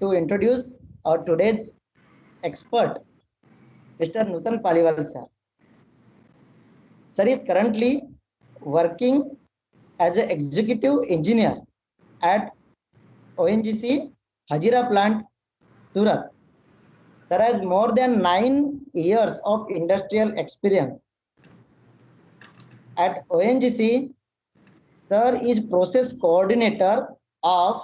to introduce our today's expert, Mr. Nutan Paliwal sir. Sir is currently working as an executive engineer at ONGC Hazira plant, Surat. Sir has more than 9 years of industrial experience. At ONGC, sir is process coordinator of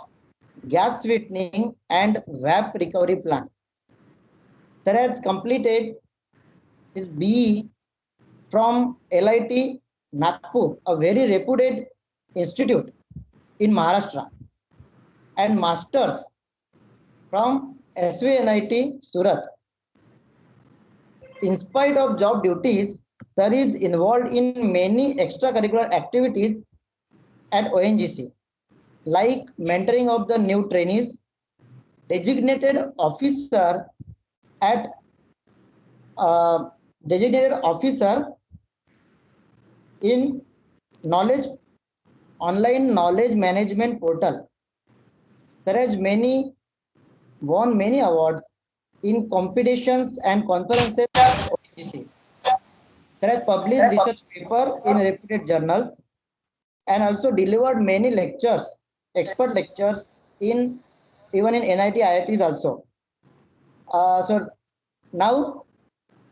gas sweetening and VAP recovery plant. Sir has completed his BE from LIT Nagpur, a very reputed institute in Maharashtra, and masters from SVNIT Surat. In spite of job duties, sir is involved in many extracurricular activities at ONGC, like mentoring of the new trainees, designated officer at designated officer in knowledge online knowledge management portal. There has won many awards in competitions and conferences at ONGC. There has published research paper in reputed journals and also delivered many lectures, expert lectures in even in NIT, IITs also. So now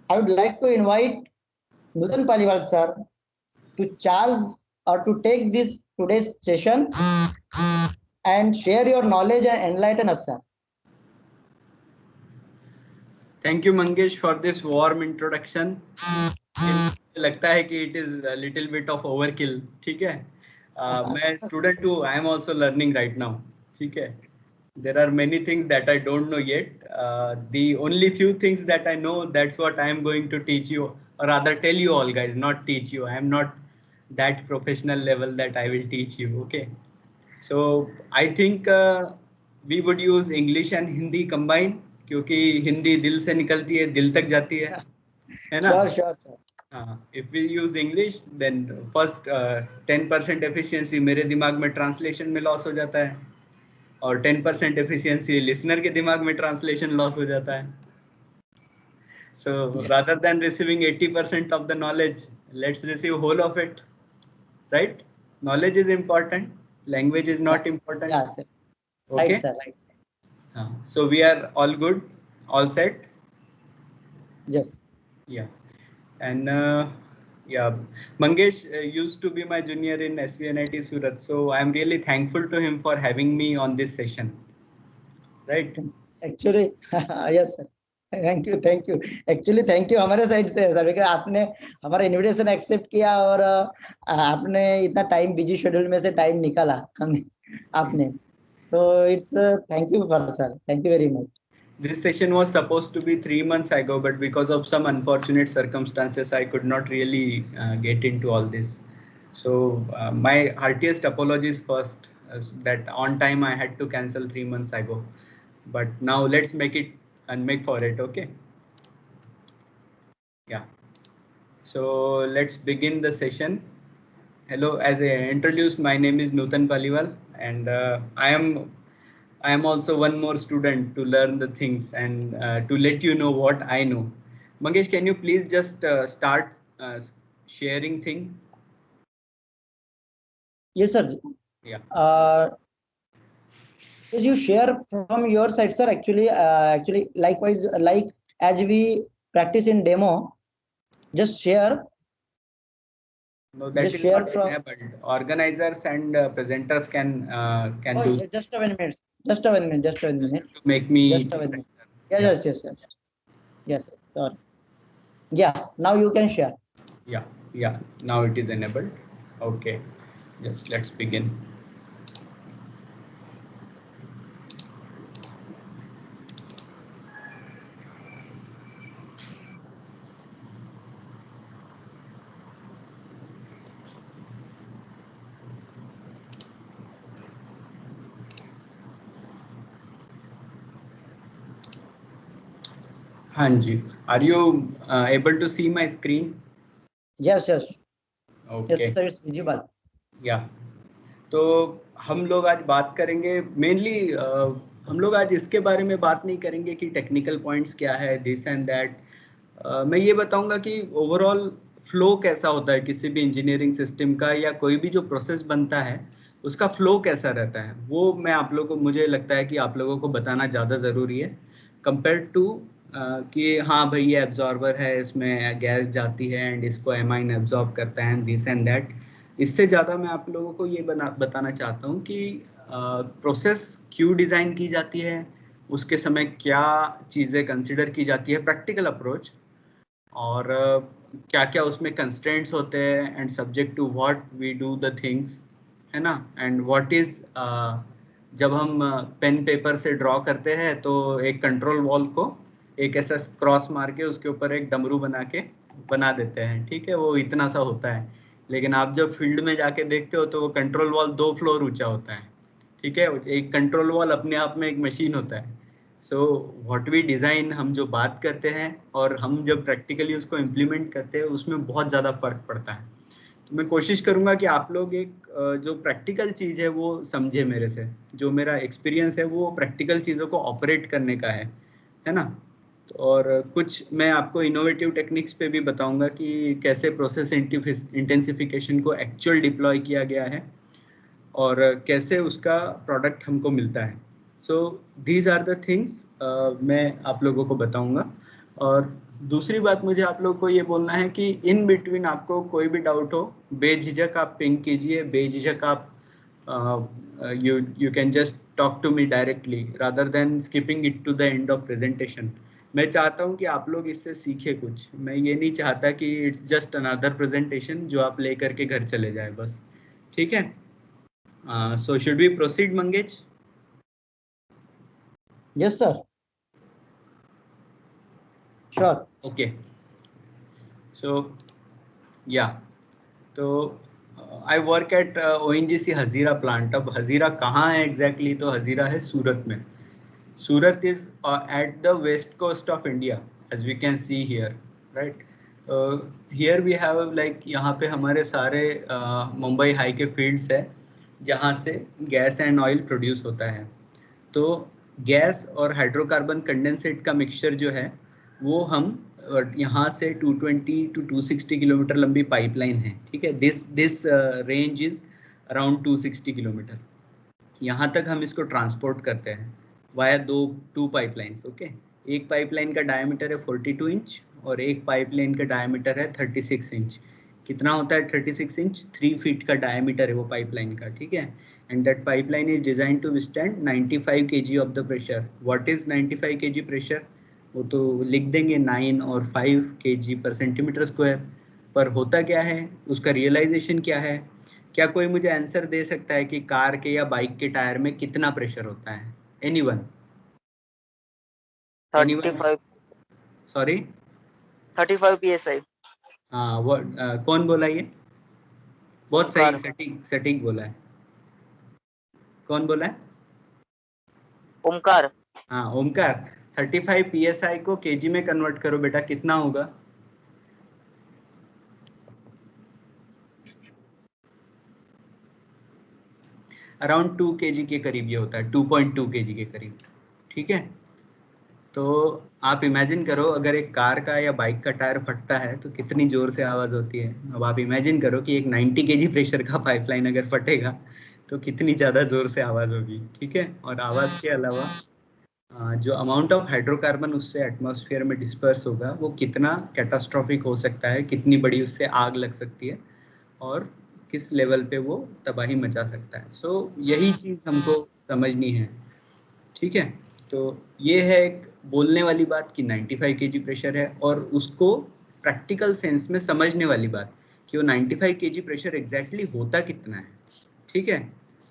I would like to invite Nutan Paliwal sir to charge or to take this today's session and share your knowledge and enlighten us, sir. Thank you, Mangesh, for this warm introduction. लगता है कि it is a little bit of overkill. ठीक है? मैं student हूँ. I am also learning right now. ठीक है? There are many things that I don't know yet. The only few things that I know, that's what I am going to teach you, or rather tell you all, guys, not teach you. I am not that professional level that I will teach you. Okay. So I think we would use English and Hindi combine, क्योंकि हिंदी दिल से निकलती है, दिल तक जाती है ना? Sure, sir. If we use English, then first 10% efficiency मेरे दिमाग में translation में loss हो जाता है, और 10% efficiency listener के दिमाग में translation loss हो जाता है. So rather than receiving 80% of the knowledge, let's receive whole of it, right? Knowledge is important, language is not important. Yes, sir. Okay. Right, sir. Right. So we are all good, all set? Yes. Yeah. And yeah, Mangesh used to be my junior in SVNIT Surat, so I'm really thankful to him for having me on this session. Right? Actually, yes, sir. Thank you. Actually, thank you हमारे side से sir, because आपने हमारा invitation accept किया और आपने इतना time busy schedule में से टाइम निकाला हमने आपने, तो it's thank you for sir. Thank you very much. This session was supposed to be 3 months ago, but because of some unfortunate circumstances, I could not really get into all this. So my heartiest apologies first, that on time I had to cancel 3 months ago. But now let's make it and make for it, okay? Yeah. So let's begin the session. Hello, as I introduced, my name is Nutan Paliwal, and I am also one more student to learn the things and to let you know what I know. Mangesh, can you please just start sharing thing? Yes, sir. Yeah. You share from your side, sir. Actually, likewise, like as we practice in demo, just share. No, that just is share not from enabled. Organizers and presenters can do. Just a minute. Just a minute. To make me. Just a minute. Yes, sir. Yes, sir. Yeah. Now you can share. Yeah. Now it is enabled. Okay. Yes. Let's begin. Hanji, are you able to see my screen? Yes. Okay. Yes, sir, it's visible. Yeah. तो हम लोग आज बात करेंगे mainly हम लोग आज इसके बारे में बात नहीं करेंगे कि टेक्निकल पॉइंट्स क्या है, दिस एंड दैट। मैं ये बताऊंगा कि ओवरऑल फ्लो कैसा होता है किसी भी इंजीनियरिंग सिस्टम का, या कोई भी जो प्रोसेस बनता है उसका फ्लो कैसा रहता है, वो मैं आप लोगों को, मुझे लगता है कि आप लोगों को बताना ज़्यादा ज़रूरी है कंपेयर टू कि हाँ भाई ये एब्जॉर्बर है, इसमें गैस जाती है एंड इसको एमाइन एब्जॉर्ब करता है एंड दिस एंड दैट। इससे ज़्यादा मैं आप लोगों को ये बताना चाहता हूँ कि प्रोसेस क्यों डिज़ाइन की जाती है, उसके समय क्या चीज़ें कंसिडर की जाती है, प्रैक्टिकल अप्रोच, और क्या क्या उसमें कंस्ट्रेंट्स होते हैं and subject to what we do the things, है ना। एंड व्हाट इज, जब हम पेन पेपर से ड्रॉ करते हैं तो एक कंट्रोल वॉल को एक ऐसा क्रॉस मार के उसके ऊपर एक डमरू बना देते हैं, ठीक है, वो इतना सा होता है। लेकिन आप जब फील्ड में जाके देखते हो तो वो कंट्रोल वॉल 2 फ्लोर ऊंचा होता है, ठीक है। एक कंट्रोल वॉल अपने आप में एक मशीन होता है। सो व्हाट वी डिज़ाइन, हम जो बात करते हैं और हम जब प्रैक्टिकली उसको इम्प्लीमेंट करते हैं उसमें बहुत ज़्यादा फर्क पड़ता है। तो मैं कोशिश करूंगा कि आप लोग एक जो प्रैक्टिकल चीज़ है वो समझे मेरे से, जो मेरा एक्सपीरियंस है वो प्रैक्टिकल चीज़ों को ऑपरेट करने का है ना। तो और कुछ मैं आपको इनोवेटिव टेक्निक्स पे भी बताऊंगा कि कैसे प्रोसेस इंटेंसिफिकेशन को एक्चुअल डिप्लॉय किया गया है और कैसे उसका प्रोडक्ट हमको मिलता है। So these are the things मैं आप लोगों को बताऊंगा। और दूसरी बात मुझे आप लोगों को ये बोलना है कि इन बिटवीन आपको कोई भी डाउट हो, बेझिझक आप पिंग कीजिए, बेझिझक आप you can just talk to me directly rather than skipping it to the end of presentation. मैं चाहता हूँ कि आप लोग इससे सीखे कुछ, मैं ये नहीं चाहता कि इट्स जस्ट अनदर प्रेजेंटेशन जो आप लेकर के घर चले जाए बस, ठीक है। So should we proceed, Mangesh? Yes, sir. Sure. Okay. So yeah. तो I work at ONGC Hazira plant. अब हजीरा कहाँ है एग्जैक्टली? तो हजीरा है सूरत में। Surat is at the west coast of India as we can see here, right. Here we have like, यहाँ पे हमारे सारे मुंबई हाई के फील्ड्स है जहाँ से गैस एंड ऑयल प्रोड्यूस होता है। तो गैस और हाइड्रोकार्बन कंडेंसेट का मिक्सचर जो है वो हम यहाँ से 220 टू 260 किलोमीटर लंबी पाइपलाइन है, ठीक है। This range is around 260 kilometre. यहाँ तक हम इसको ट्रांसपोर्ट करते हैं वाया टू पाइपलाइंस, ओके। एक पाइपलाइन का डायमीटर है 42 इंच और एक पाइपलाइन का डायमीटर है 36 इंच। कितना होता है 36 इंच? 3 फीट का डायमीटर है वो पाइपलाइन का, ठीक है। And that pipeline is design to withstand 95 kg of the pressure. What is 95 kg pressure? वो तो लिख देंगे 9 और 5 kg पर सेंटीमीटर स्क्वायर। पर होता क्या है, उसका रियलाइजेशन क्या है? क्या कोई मुझे आंसर दे सकता है कि कार के या बाइक के टायर में कितना प्रेशर होता है? एनीवन? 35 sorry 35 psi। हाँ, वो कौन बोला ये? बहुत सही, ओमकार। सटीक बोला है। कौन बोला है? ओमकार। हाँ, ओमकार। 35 psi को केजी में कन्वर्ट करो बेटा, कितना होगा? अराउंड 2 kg के करीब ये होता है, 2.2 kg के करीब, ठीक है। तो आप इमेजिन करो अगर एक कार का या बाइक का टायर फटता है तो कितनी जोर से आवाज होती है। अब आप इमेजिन करो कि एक 90 kg प्रेशर का पाइपलाइन अगर फटेगा तो कितनी ज्यादा जोर से आवाज होगी, ठीक है। और आवाज के अलावा जो अमाउंट ऑफ हाइड्रोकार्बन उससे एटमॉस्फेयर में डिस्पर्स होगा वो कितना कैटास्ट्रॉफिक हो सकता है, कितनी बड़ी उससे आग लग सकती है और किस लेवल पे वो तबाही मचा सकता है। सो यही चीज हमको समझनी है, ठीक है। तो ये है एक बोलने वाली बात कि 95 kg प्रेशर है, और उसको प्रैक्टिकल सेंस में समझने वाली बात कि वो 95 kg प्रेशर एग्जैक्टली होता कितना है, ठीक है।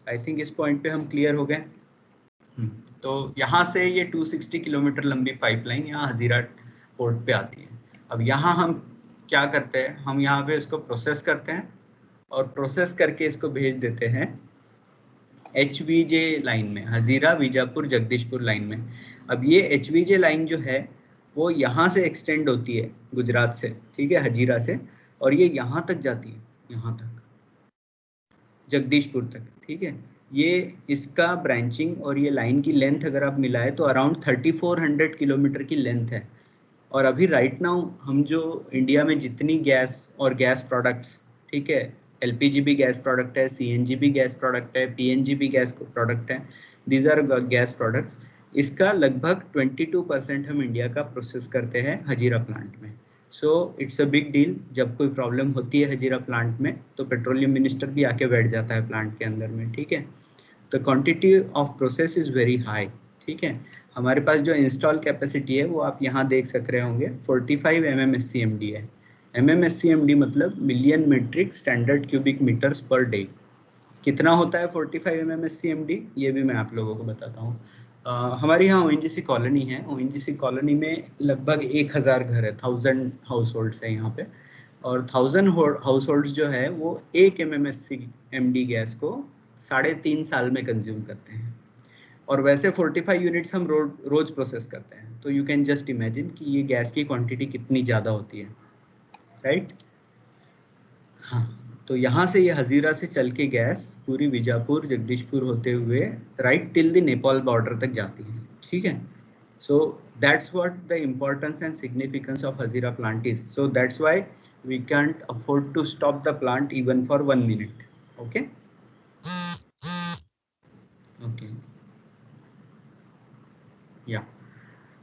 आई थिंक इस पॉइंट पे हम क्लियर हो गए। तो यहाँ से ये 260 किलोमीटर लंबी पाइपलाइन यहाँ हजीरा पोर्ट पे आती है। अब यहाँ हम क्या करते हैं, हम यहाँ पे इसको प्रोसेस करते हैं और प्रोसेस करके इसको भेज देते हैं HVJ लाइन में, हजीरा बीजापुर जगदीशपुर लाइन में। अब ये HVJ लाइन जो है वो यहाँ से एक्सटेंड होती है गुजरात से, ठीक है, हजीरा से, और ये यहाँ तक जाती है, यहाँ तक जगदीशपुर तक, ठीक है। ये इसका ब्रांचिंग और ये लाइन की लेंथ अगर आप मिलाए तो अराउंड 3400 किलोमीटर की लेंथ है। और अभी राइट नाउ हम जो इंडिया में जितनी गैस और गैस प्रोडक्ट्स, ठीक है, एलपीजी भी गैस प्रोडक्ट है, सीएनजी भी गैस प्रोडक्ट है, पीएनजी भी गैस प्रोडक्ट है, दीज आर गैस प्रोडक्ट्स। इसका लगभग 22% हम इंडिया का प्रोसेस करते हैं हजीरा प्लांट में। So it's a big deal. जब कोई प्रॉब्लम होती है हजीरा प्लांट में तो पेट्रोलियम मिनिस्टर भी आके बैठ जाता है प्लांट के अंदर में, ठीक है। The quantity of process is very high, ठीक है। हमारे पास जो इंस्टॉल कैपेसिटी है वो आप यहाँ देख सक रहे होंगे 45 MMSCMD है। MMSCMD मतलब million metric standard cubic metres per day. कितना होता है 45 MMSCMD, ये भी मैं आप लोगों को बताता हूँ। हमारे यहाँ ONGC कॉलोनी है, ONGC कॉलोनी में लगभग 1000 घर है, 1000 हाउस होल्ड्स है यहाँ पे। और 1000 हाउस होल्ड्स जो है वो 1 MMSCMD गैस को 3.5 साल में कंज्यूम करते हैं। और वैसे 45 यूनिट्स हम रोज प्रोसेस करते हैं, तो यू कैन जस्ट इमेजिन कि ये गैस की क्वांटिटी कितनी ज़्यादा होती है, राइट। हाँ, तो यहाँ से ये हजीरा से चल के गैस पूरी बीजापुर जगदीशपुर होते हुए right till the Nepal border तक जाती है, ठीक है। So that's what the importance and significance of Hazira plant is. So that's why we can't afford to stop the plant even for 1 minute. Okay okay या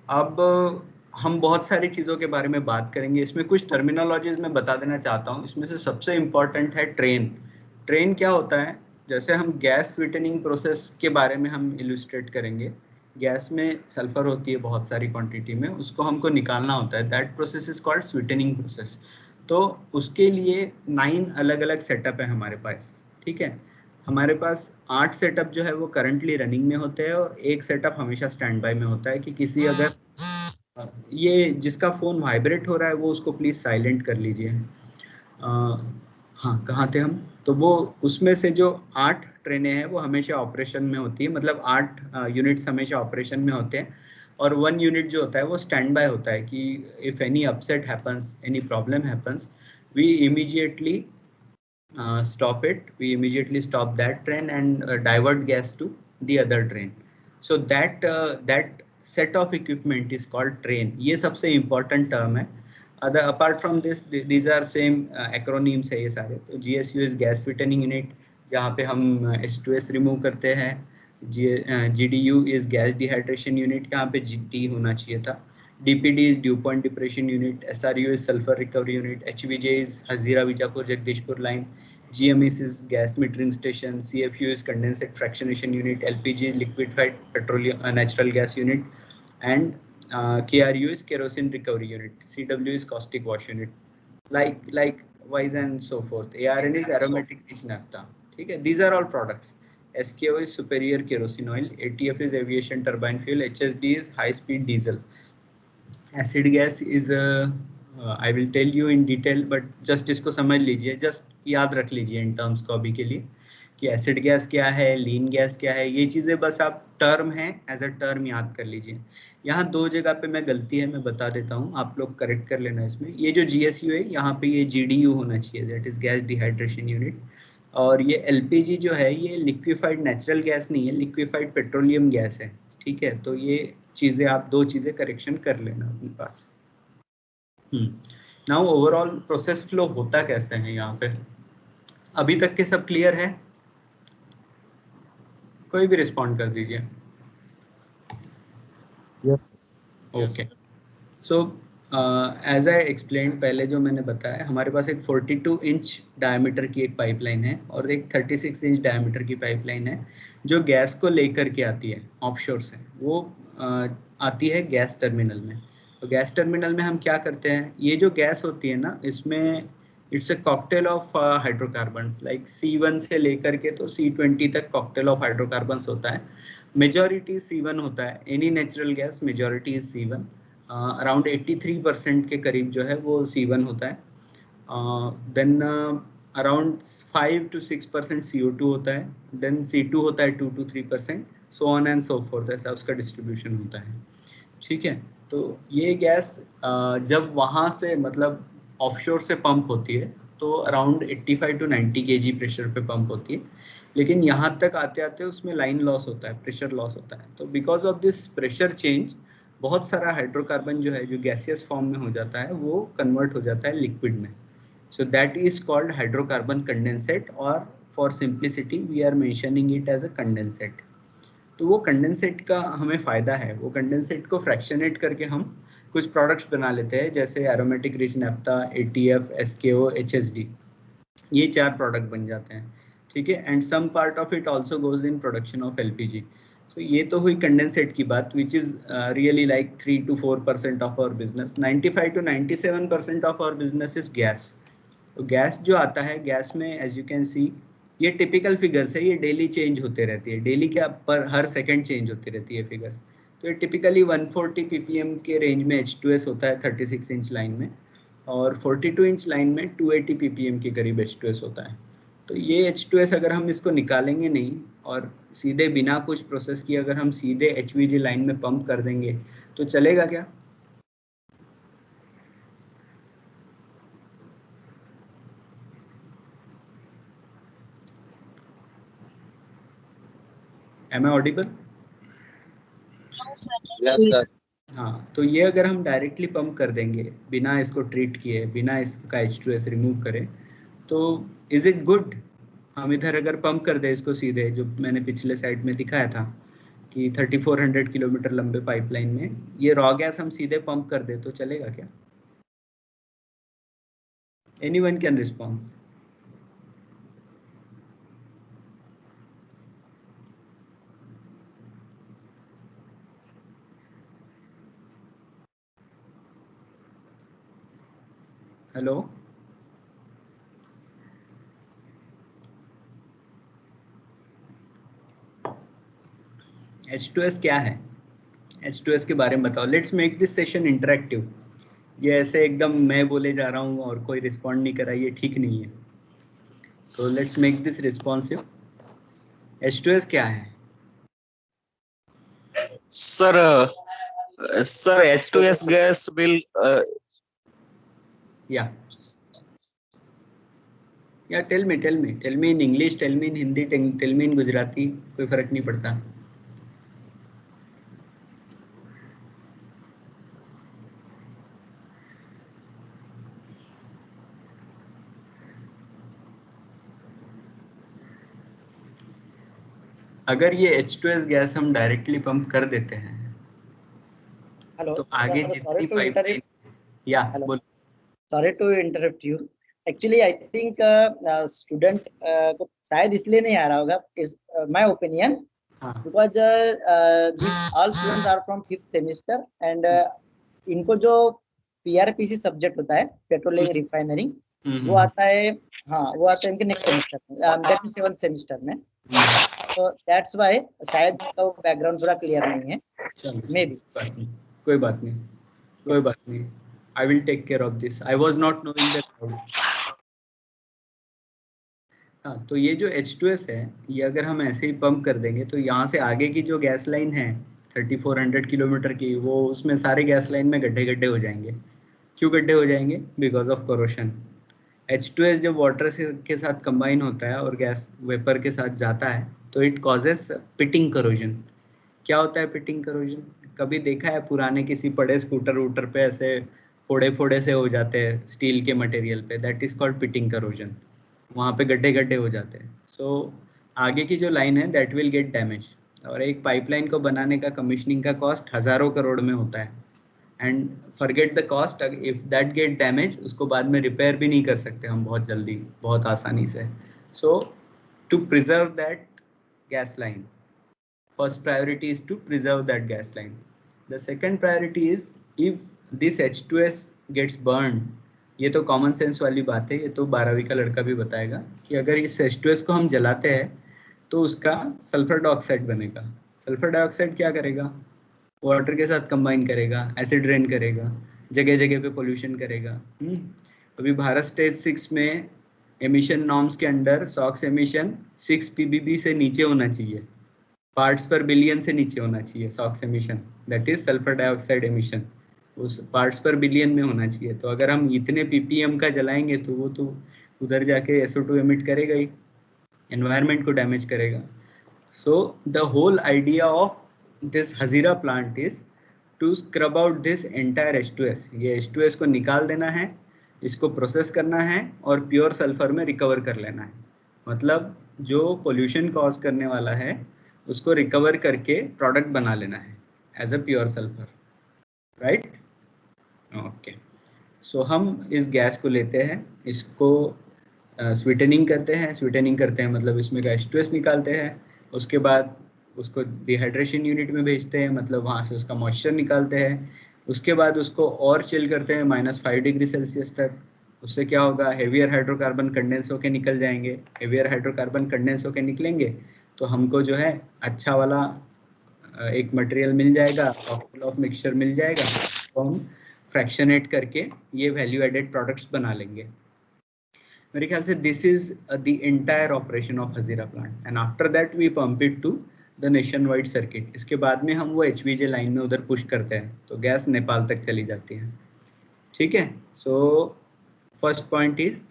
अब हम बहुत सारी चीज़ों के बारे में बात करेंगे। इसमें कुछ टर्मिनोलॉजीज मैं बता देना चाहता हूँ। इसमें से सबसे इम्पॉर्टेंट है ट्रेन। ट्रेन क्या होता है? जैसे हम गैस स्वीटनिंग प्रोसेस के बारे में हम इलुस्ट्रेट करेंगे। गैस में सल्फर होती है बहुत सारी क्वांटिटी में, उसको हमको निकालना होता है। That process is called sweetening process. तो उसके लिए 9 अलग अलग सेटअप है हमारे पास, ठीक है। हमारे पास 8 सेटअप जो है वो करंटली रनिंग में होते हैं और एक सेटअप हमेशा स्टैंड बाय में होता है कि किसी अगर ये जिसका फोन वाइब्रेट हो रहा है वो उसको प्लीज साइलेंट कर लीजिए। हाँ, कहाँ थे हम? तो वो उसमें से जो 8 ट्रेनें हैं वो हमेशा ऑपरेशन में होती है, मतलब 8 यूनिट्स हमेशा ऑपरेशन में होते हैं। और 1 यूनिट जो होता है वो स्टैंड बाय होता है कि if any upset happens, any problem happens, we immediately stop it. We immediately stop that train and divert gas to the other train. So that set of equipment is called train. ये सबसे important term है. Apart from this, these are same acronyms है ये सारे. तो GSU is gas sweetening unit, जहाँ पे हम H2S remove करते हैं. GDU is gas dehydration unit, यहाँ पे GT होना चाहिए था. DPD is dew point depression unit, SRU is sulfur recovery unit, HVJ is Hazira Vijaipur Jagdishpur line, GMS is gas metering station, CFU is condensate fractionation unit, LPG is liquefied petroleum natural gas unit, and KRU is kerosene recovery unit, CW is caustic wash unit, likewise and so forth. ARN is aromatic rich naphtha. ठीक है, these are all products. SKO is superior kerosene oil, ATF is aviation turbine fuel, HSD is high speed diesel. Acid gas is I will tell you in detail, but just इसको समझ लीजिए, just याद रख लीजिए in terms को अभी के लिए कि एसिड गैस क्या है, लीन गैस क्या है। ये चीज़ें बस आप टर्म है एज अ टर्म याद कर लीजिए। यहाँ 2 जगह पे मैं गलती है, मैं बता देता हूँ, आप लोग करेक्ट कर लेना इसमें। ये जो GSU है यहाँ पे ये GDU होना चाहिए, that is gas dehydration unit. और ये LPG जो है ये लिक्विफाइड नेचुरल गैस नहीं है, लिक्विफाइड पेट्रोलियम गैस है, ठीक है। तो ये चीजें आप 2 चीजें करेक्शन कर लेना अपने पास। नाउ ओवरऑल प्रोसेस फ्लो होता कैसे है यहाँ पे? अभी तक के सब क्लियर है? कोई भी रिस्पॉन्ड कर दीजिए। Okay, so as I explain, पहले जो मैंने बताया, हमारे पास एक 42 इंच डायमीटर की एक पाइपलाइन है और एक 36 इंच डायमीटर की पाइपलाइन है जो गैस को लेकर के आती है ऑफशोर से। वो आती है गैस टर्मिनल में। तो गैस टर्मिनल में हम क्या करते हैं, ये जो गैस होती है ना, इसमें it's a cocktail of hydrocarbons, like C1 से लेकर के तो C20 तक कॉकटेल ऑफ हाइड्रोकार्बन्स होता है। मेजॉरिटी C1 होता है, any natural gas majority is C1। Around 83% के करीब जो है वो C1 होता है। देन अराउंड 5 to 6% CO2 होता है, देन C2 होता है 2 to 3%, so on and so fourth, ऐसा उसका डिस्ट्रीब्यूशन होता है, ठीक है। तो ये गैस जब वहाँ से मतलब ऑफशोर से पंप होती है तो अराउंड 85 to 90 kg प्रेशर पे पंप होती है। लेकिन यहाँ तक आते आते उसमें लाइन लॉस होता है, प्रेशर लॉस होता है। तो because of this pressure change बहुत सारा हाइड्रोकार्बन जो है, जो गैसियस फॉर्म में हो जाता है, वो कन्वर्ट हो जाता है लिक्विड में। So that is called hydrocarbon condensate, और for simplicity we are mentioning it as a condensate. तो वो कंडेंसेट का हमें फायदा है, वो कंडेंसेट को फ्रैक्शनेट करके हम कुछ प्रोडक्ट्स बना लेते हैं, जैसे aromatic rich नैप्था, ATF, SKO, HSD, ये 4 प्रोडक्ट बन जाते हैं, ठीक है। And some part of it also goes in production of LPG। तो ये तो हुई कंडेंसेट की बात, which is really like 3 to 4% of our business. 95 to 97% of our business is gas. तो गैस जो आता है, गैस में एज यू कैन सी, ये टिपिकल फिगर्स है, ये डेली चेंज होते रहती है, डेली क्या पर हर सेकंड चेंज होती रहती है फिगर्स। तो ये टिपिकली 140 ppm के रेंज में H2S होता है 36 इंच लाइन में, और 42 इंच लाइन में 280 ppm के करीब H2S होता है। तो ये H2S अगर हम इसको निकालेंगे नहीं और सीधे बिना कुछ प्रोसेस किए अगर हम सीधे HVG लाइन में पंप कर देंगे तो चलेगा क्या? Am I audible? हाँ, तो ये अगर हम डायरेक्टली पंप कर देंगे बिना इसको ट्रीट किए, बिना इसका H2S रिमूव करें, तो इज इट गुड? हम इधर अगर पंप कर दे इसको सीधे, जो मैंने पिछले साइड में दिखाया था कि 3400 किलोमीटर लंबे पाइपलाइन में ये रॉ गैस हम सीधे पंप कर दे तो चलेगा क्या? Anyone can response? Hello, H2S क्या है? H2S के बारे में बताओ। Let's make this session interactive. ये ऐसे एकदम मैं बोले जा रहा हूँ और कोई रिस्पॉन्ड नहीं करा, ये ठीक नहीं है। तो let's make this responsive. H2S क्या है? Sir, H2S gas will या tell me in English, tell me in Hindi, tell me in Gujarati, कोई फर्क नहीं पड़ता। अगर ये H2S गैस हम डायरेक्टली पंप कर देते हैं Hello, तो आगे sorry जितनी to पाइपलाइन, interrupt. या Hello. बोल। Sorry to interrupt you. Actually, I think student को शायद इसलिए नहीं आ रहा होगा, is my opinion, हाँ, because these all students are from 5th semester and इनको जो PRPC सब्जेक्ट होता है, पेट्रोलिंग रिफाइनरी, वो आता है, हाँ वो आता है इनके नेक्स्ट सेमेस्टर में, दैट इज 7th सेमेस्टर में। तो दैट्स व्हाई शायद इनका बैकग्राउंड थोड़ा क्लियर नहीं है, मे बी। कोई बात नहीं, I will take care of this, I was not knowing that. हाँ, तो ये जो H2S है, ये अगर हम ऐसे ही पंप कर देंगे तो यहाँ से आगे की जो गैस लाइन है 3400 किलोमीटर की, वो उसमें सारे गैस लाइन में गड्ढे गड्ढे हो जाएंगे। क्यों गड्ढे हो जाएंगे? Because of corrosion. H2S जब वाटर के साथ कंबाइन होता है और गैस वेपर के साथ जाता है तो इट कॉजेस पिटिंग करोजन। क्या होता है पिटिंग करोजन? कभी देखा है पुराने किसी पड़े स्कूटर वूटर पे ऐसे फोड़े फोड़े से हो जाते हैं स्टील के मटेरियल पे, that is called pitting corrosion. वहाँ पे गड्ढे गड्ढे हो जाते हैं। सो आगे की जो लाइन है दैट विल गेट डैमेज। और एक पाइपलाइन को बनाने का कमीशनिंग का कॉस्ट हज़ारों करोड़ में होता है, and forget the cost, if that get damage उसको बाद में रिपेयर भी नहीं कर सकते हम बहुत जल्दी, बहुत आसानी से। So to preserve that gas line, first priority is to preserve that gas line. The second priority is if this H2S gets burned, ये तो कॉमन सेंस वाली बात है, ये तो 12वीं का लड़का भी बताएगा कि अगर इस H2S को हम जलाते हैं तो उसका सल्फर डाइऑक्साइड बनेगा। सल्फर डाइऑक्साइड क्या करेगा? वाटर के साथ कंबाइन करेगा, एसिड रेन करेगा, जगह जगह पे पोल्यूशन करेगा। अभी भारत स्टेज 6 में एमिशन नॉर्म्स के अंडर सॉक्स एमिशन 6 ppb से नीचे होना चाहिए, पार्ट्स पर बिलियन से नीचे होना चाहिए socks emission, that is sulphur dioxide emission, उस पार्ट्स पर बिलियन में होना चाहिए। तो अगर हम इतने ppm का जलाएंगे तो वो तो उधर जाके SO2 एमिट करेगा ही, एनवायरनमेंट को डैमेज करेगा. So the whole idea of this Hazira plant is to scrub out this entire H2S. ये H2S को निकाल देना है, इसको प्रोसेस करना है और प्योर सल्फर में रिकवर कर लेना है. मतलब जो पोल्यूशन कॉज करने वाला है उसको रिकवर करके प्रोडक्ट बना लेना है as a pure sulphur, right? Okay. So हम इस गैस को लेते हैं, इसको स्वीटनिंग करते हैं. स्वीटनिंग करते हैं मतलब इसमें का H2S निकालते हैं. उसके बाद उसको डिहाइड्रेशन यूनिट में भेजते हैं, मतलब वहाँ से उसका मॉइस्चर निकालते हैं. उसके बाद उसको और चिल करते हैं -5°C तक. उससे क्या होगा, हेवियर हाइड्रोकार्बन कंडेंस होके निकल जाएंगे. हेवियर हाइड्रोकार्बन कंडेंस होके निकलेंगे तो हमको जो है अच्छा वाला एक मटेरियल मिल जाएगा, कॉकटेल ऑफ मिक्सचर मिल जाएगा. तो हम फ्रैक्शनेट करके ये वैल्यू एडेड प्रोडक्ट्स बना लेंगे. मेरे ख्याल से this is the entire operation of Hazira plant. And after that we pump it to the nation wide circuit. इसके बाद में हम वो HVJ लाइन में उधर पुश करते हैं तो गैस नेपाल तक चली जाती है. ठीक है. सो फर्स्ट पॉइंट इज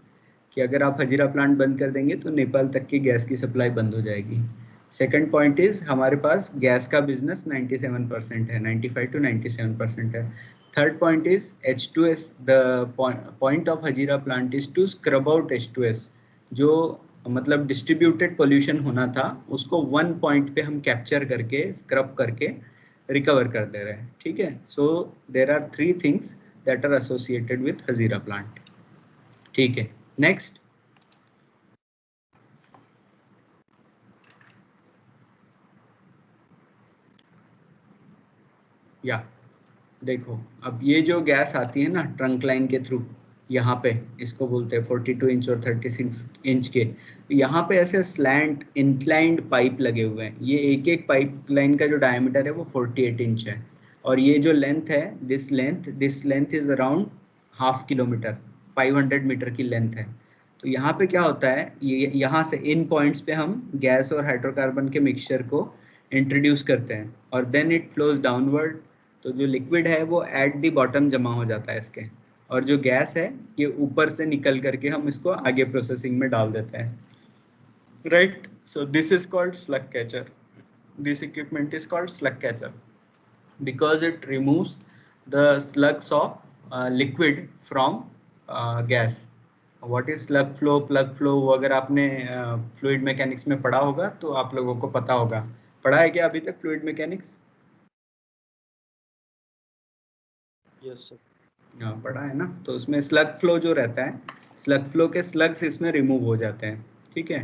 कि अगर आप हजीरा प्लांट बंद कर देंगे तो नेपाल तक की गैस की सप्लाई बंद हो जाएगी. सेकंड पॉइंट इज हमारे पास गैस का बिजनेस 97% है, 95 to 97% है. Third point is H2S. The point of Hajira plant is to scrub out H2S. जो मतलब डिस्ट्रीब्यूटेड पोल्यूशन होना था उसको वन पॉइंट पे हम कैप्चर करके स्क्रब करके रिकवर कर दे रहे हैं. ठीक है. So there are 3 things that are associated with Hazira plant. ठीक है. नेक्स्ट. या देखो, अब ये जो गैस आती है ना ट्रंक लाइन के थ्रू, यहाँ पे इसको बोलते हैं 42 इंच और 36 इंच के. यहाँ पे ऐसे स्लैंट इंक्लाइंड पाइप लगे हुए हैं. ये एक एक पाइप लाइन का जो डायमीटर है वो 48 इंच है. और ये जो लेंथ है, this length is around ½ kilometre, 500 metre की लेंथ है. तो यहाँ पे क्या होता है, ये यहाँ से इन पॉइंट्स पे हम गैस और हाइड्रोकार्बन के मिक्सचर को इंट्रोड्यूस करते हैं और देन इट फ्लोज डाउनवर्ड. तो जो लिक्विड है वो एट दी बॉटम जमा हो जाता है इसके, और जो गैस है ये ऊपर से निकल करके हम इसको आगे प्रोसेसिंग में डाल देते हैं. Right. So this is called slug catcher. This equipment is called slug catcher because it removes the slugs of liquid from gas. What is slug flow, plug flow, वो अगर आपने फ्लूइड मैकेनिक्स में पढ़ा होगा तो आप लोगों को पता होगा. पढ़ा है क्या अभी तक फ्लूइड मैकेनिक्स? Yes sir. हाँ, पढ़ा है ना. तो उसमें स्लग फ्लो जो रहता है, स्लग फ्लो के स्लग्स इसमें रिमूव हो जाते हैं. ठीक है.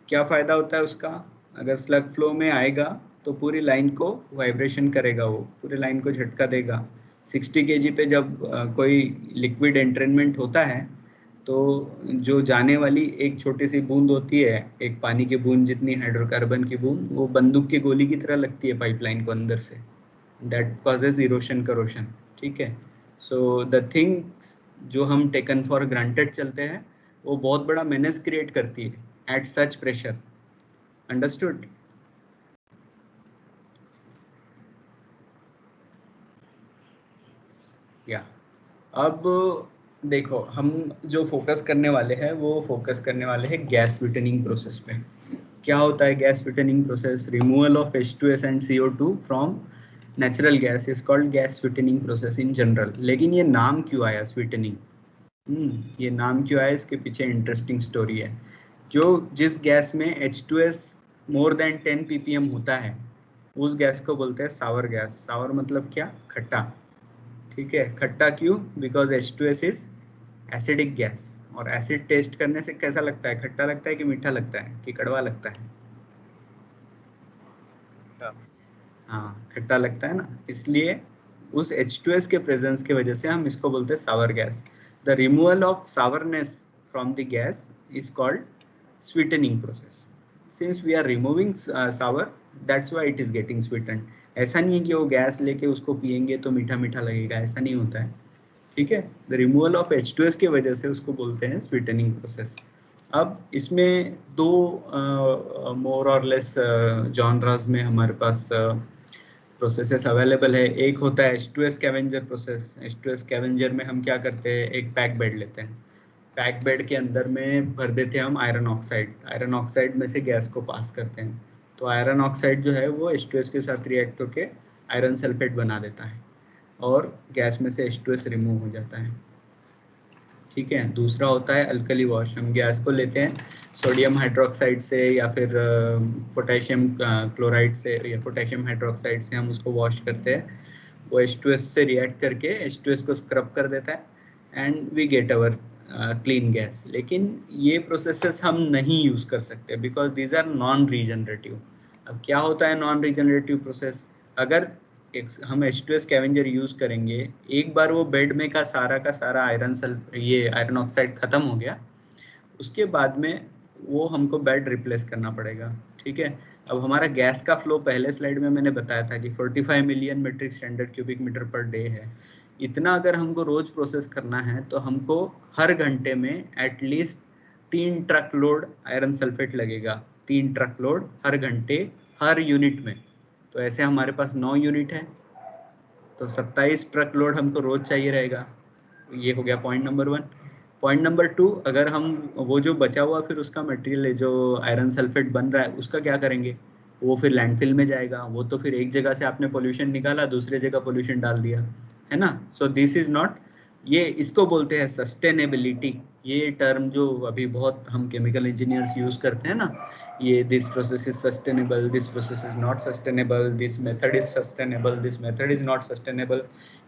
क्या फायदा होता है उसका, अगर स्लग फ्लो में आएगा तो पूरी लाइन को वाइब्रेशन करेगा, वो पूरी लाइन को झटका देगा. 60 kg पे जब कोई लिक्विड एंट्रेनमेंट होता है तो जो जाने वाली एक छोटी सी बूंद होती है, एक पानी की बूंद जितनी हाइड्रोकार्बन की बूंद, वो बंदूक की गोली की तरह लगती है पाइपलाइन को अंदर से. That causes erosion corrosion. ठीक है. सो द थिंग्स जो हम टेकन फॉर ग्रांटेड चलते हैं वो बहुत बड़ा मेनेस क्रिएट करती है एट सच प्रेशर. अंडरस्टूड? या अब देखो, हम जो फोकस करने वाले हैं वो फोकस करने वाले हैं गैस स्वीटनिंग प्रोसेस पे. क्या होता है gas sweetening process? Removal of H2S and CO2 from natural gas is called gas sweetening process in general. लेकिन ये नाम क्यों आया स्वीटनिंग? ये नाम क्यों आया, इसके पीछे इंटरेस्टिंग स्टोरी है. जो जिस गैस में H2S मोर देन 10 ppm होता है उस गैस को बोलते हैं सावर गैस. सावर मतलब क्या? खट्टा. ठीक है. खट्टा क्यों? Because H2S is acidic gas. और एसिड टेस्ट करने से कैसा लगता है? खट्टा लगता है कि मीठा लगता है कि कड़वा लगता है? हाँ, खट्टा लगता है ना. इसलिए उस H2S के प्रेजेंस की वजह से हम इसको बोलते हैं sour gas. The removal of sourness from the gas is called sweetening process. Since we are removing sour, that's why it is getting sweetened. ऐसा नहीं है कि वो गैस लेके उसको पिएंगे तो मीठा मीठा लगेगा, ऐसा नहीं होता है. ठीक है. द रिमूवल ऑफ H2S की वजह से उसको बोलते हैं स्वीटनिंग प्रोसेस. अब इसमें दो मोर और लेस जॉनरास में हमारे पास प्रोसेसेस अवेलेबल है. एक होता है H2S scavenger process. H2S scavenger में हम क्या करते हैं, एक पैक बेड लेते हैं. पैक बेड के अंदर में भर देते हैं हम आयरन ऑक्साइड, आयरन ऑक्साइड में से गैस को पास करते हैं, तो आयरन ऑक्साइड जो है वो H2S के साथ रिएक्ट होके आयरन सल्फेट बना देता है और गैस में से H2S रिमूव हो जाता है। ठीक है, दूसरा होता है अल्कली वॉश। हम गैस को लेते हैं सोडियम हाइड्रोक्साइड से या फिर पोटेशियम क्लोराइड से या पोटेशियम हाइड्रोक्साइड से हम उसको वॉश करते हैं, वो H2S से रिएक्ट करके H2S को स्क्रब कर देता है and we get our clean gas. लेकिन ये प्रोसेसेस हम नहीं यूज कर सकते because these are non regenerative. अब क्या होता है नॉन रीजनरेटिव प्रोसेस? अगर हम H2S स्कैवेंजर यूज करेंगे, एक बार वो बेड में का सारा आयरन ऑक्साइड खत्म हो गया, उसके बाद में वो हमको बेड रिप्लेस करना पड़ेगा। ठीक है, अब हमारा गैस का फ्लो पहले स्लाइड में मैंने बताया था कि 45 million metric standard cubic metre per day है। इतना अगर हमको रोज प्रोसेस करना है तो हमको हर घंटे में at least 3 truck load iron sulphate लगेगा, 3 ट्रक लोड हर घंटे हर यूनिट में। तो ऐसे हमारे पास 9 यूनिट है, तो 27 ट्रक लोड हमको रोज चाहिए रहेगा। ये हो गया पॉइंट नंबर 1। पॉइंट नंबर 2, अगर हम वो जो बचा हुआ फिर उसका मटेरियल है जो आयरन सल्फेट बन रहा है उसका क्या करेंगे? वो फिर लैंडफिल में जाएगा। वो तो फिर एक जगह से आपने पोल्यूशन निकाला, दूसरे जगह पोल्यूशन डाल दिया, है ना। सो दिस इज नॉट, ये इसको बोलते हैं सस्टेनेबिलिटी। ये टर्म जो अभी बहुत हम केमिकल इंजीनियर्स यूज करते हैं ना, ये this process is sustainable, this process is not sustainable, this method is sustainable, this method is not sustainable,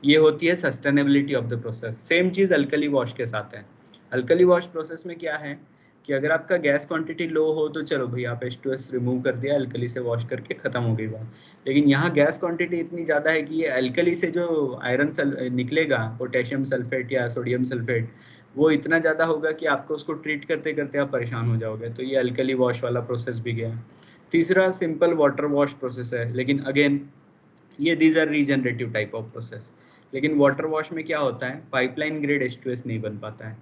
ये होती है sustainability of the process. Same चीज अल्कली वॉश के साथ है। अल्कली वॉश प्रोसेस में क्या है कि अगर आपका गैस क्वांटिटी लो हो तो चलो भाई आप H2S रिमूव कर दिया, अल्कली से वॉश करके खत्म हो गई बात। लेकिन यहाँ गैस क्वांटिटी इतनी ज़्यादा है कि ये अल्कली से जो आयरन निकलेगा, पोटेशियम सल्फेट या सोडियम सल्फेट, वो इतना ज़्यादा होगा कि आपको उसको ट्रीट करते करते आप परेशान हो जाओगे। तो ये अल्कली वॉश वाला प्रोसेस भी गया। तीसरा सिंपल वाटर वॉश प्रोसेस है, लेकिन अगेन ये these are regenerative type of process. लेकिन वाटर वॉश में क्या होता है, पाइपलाइन ग्रेड H2S नहीं बन पाता है।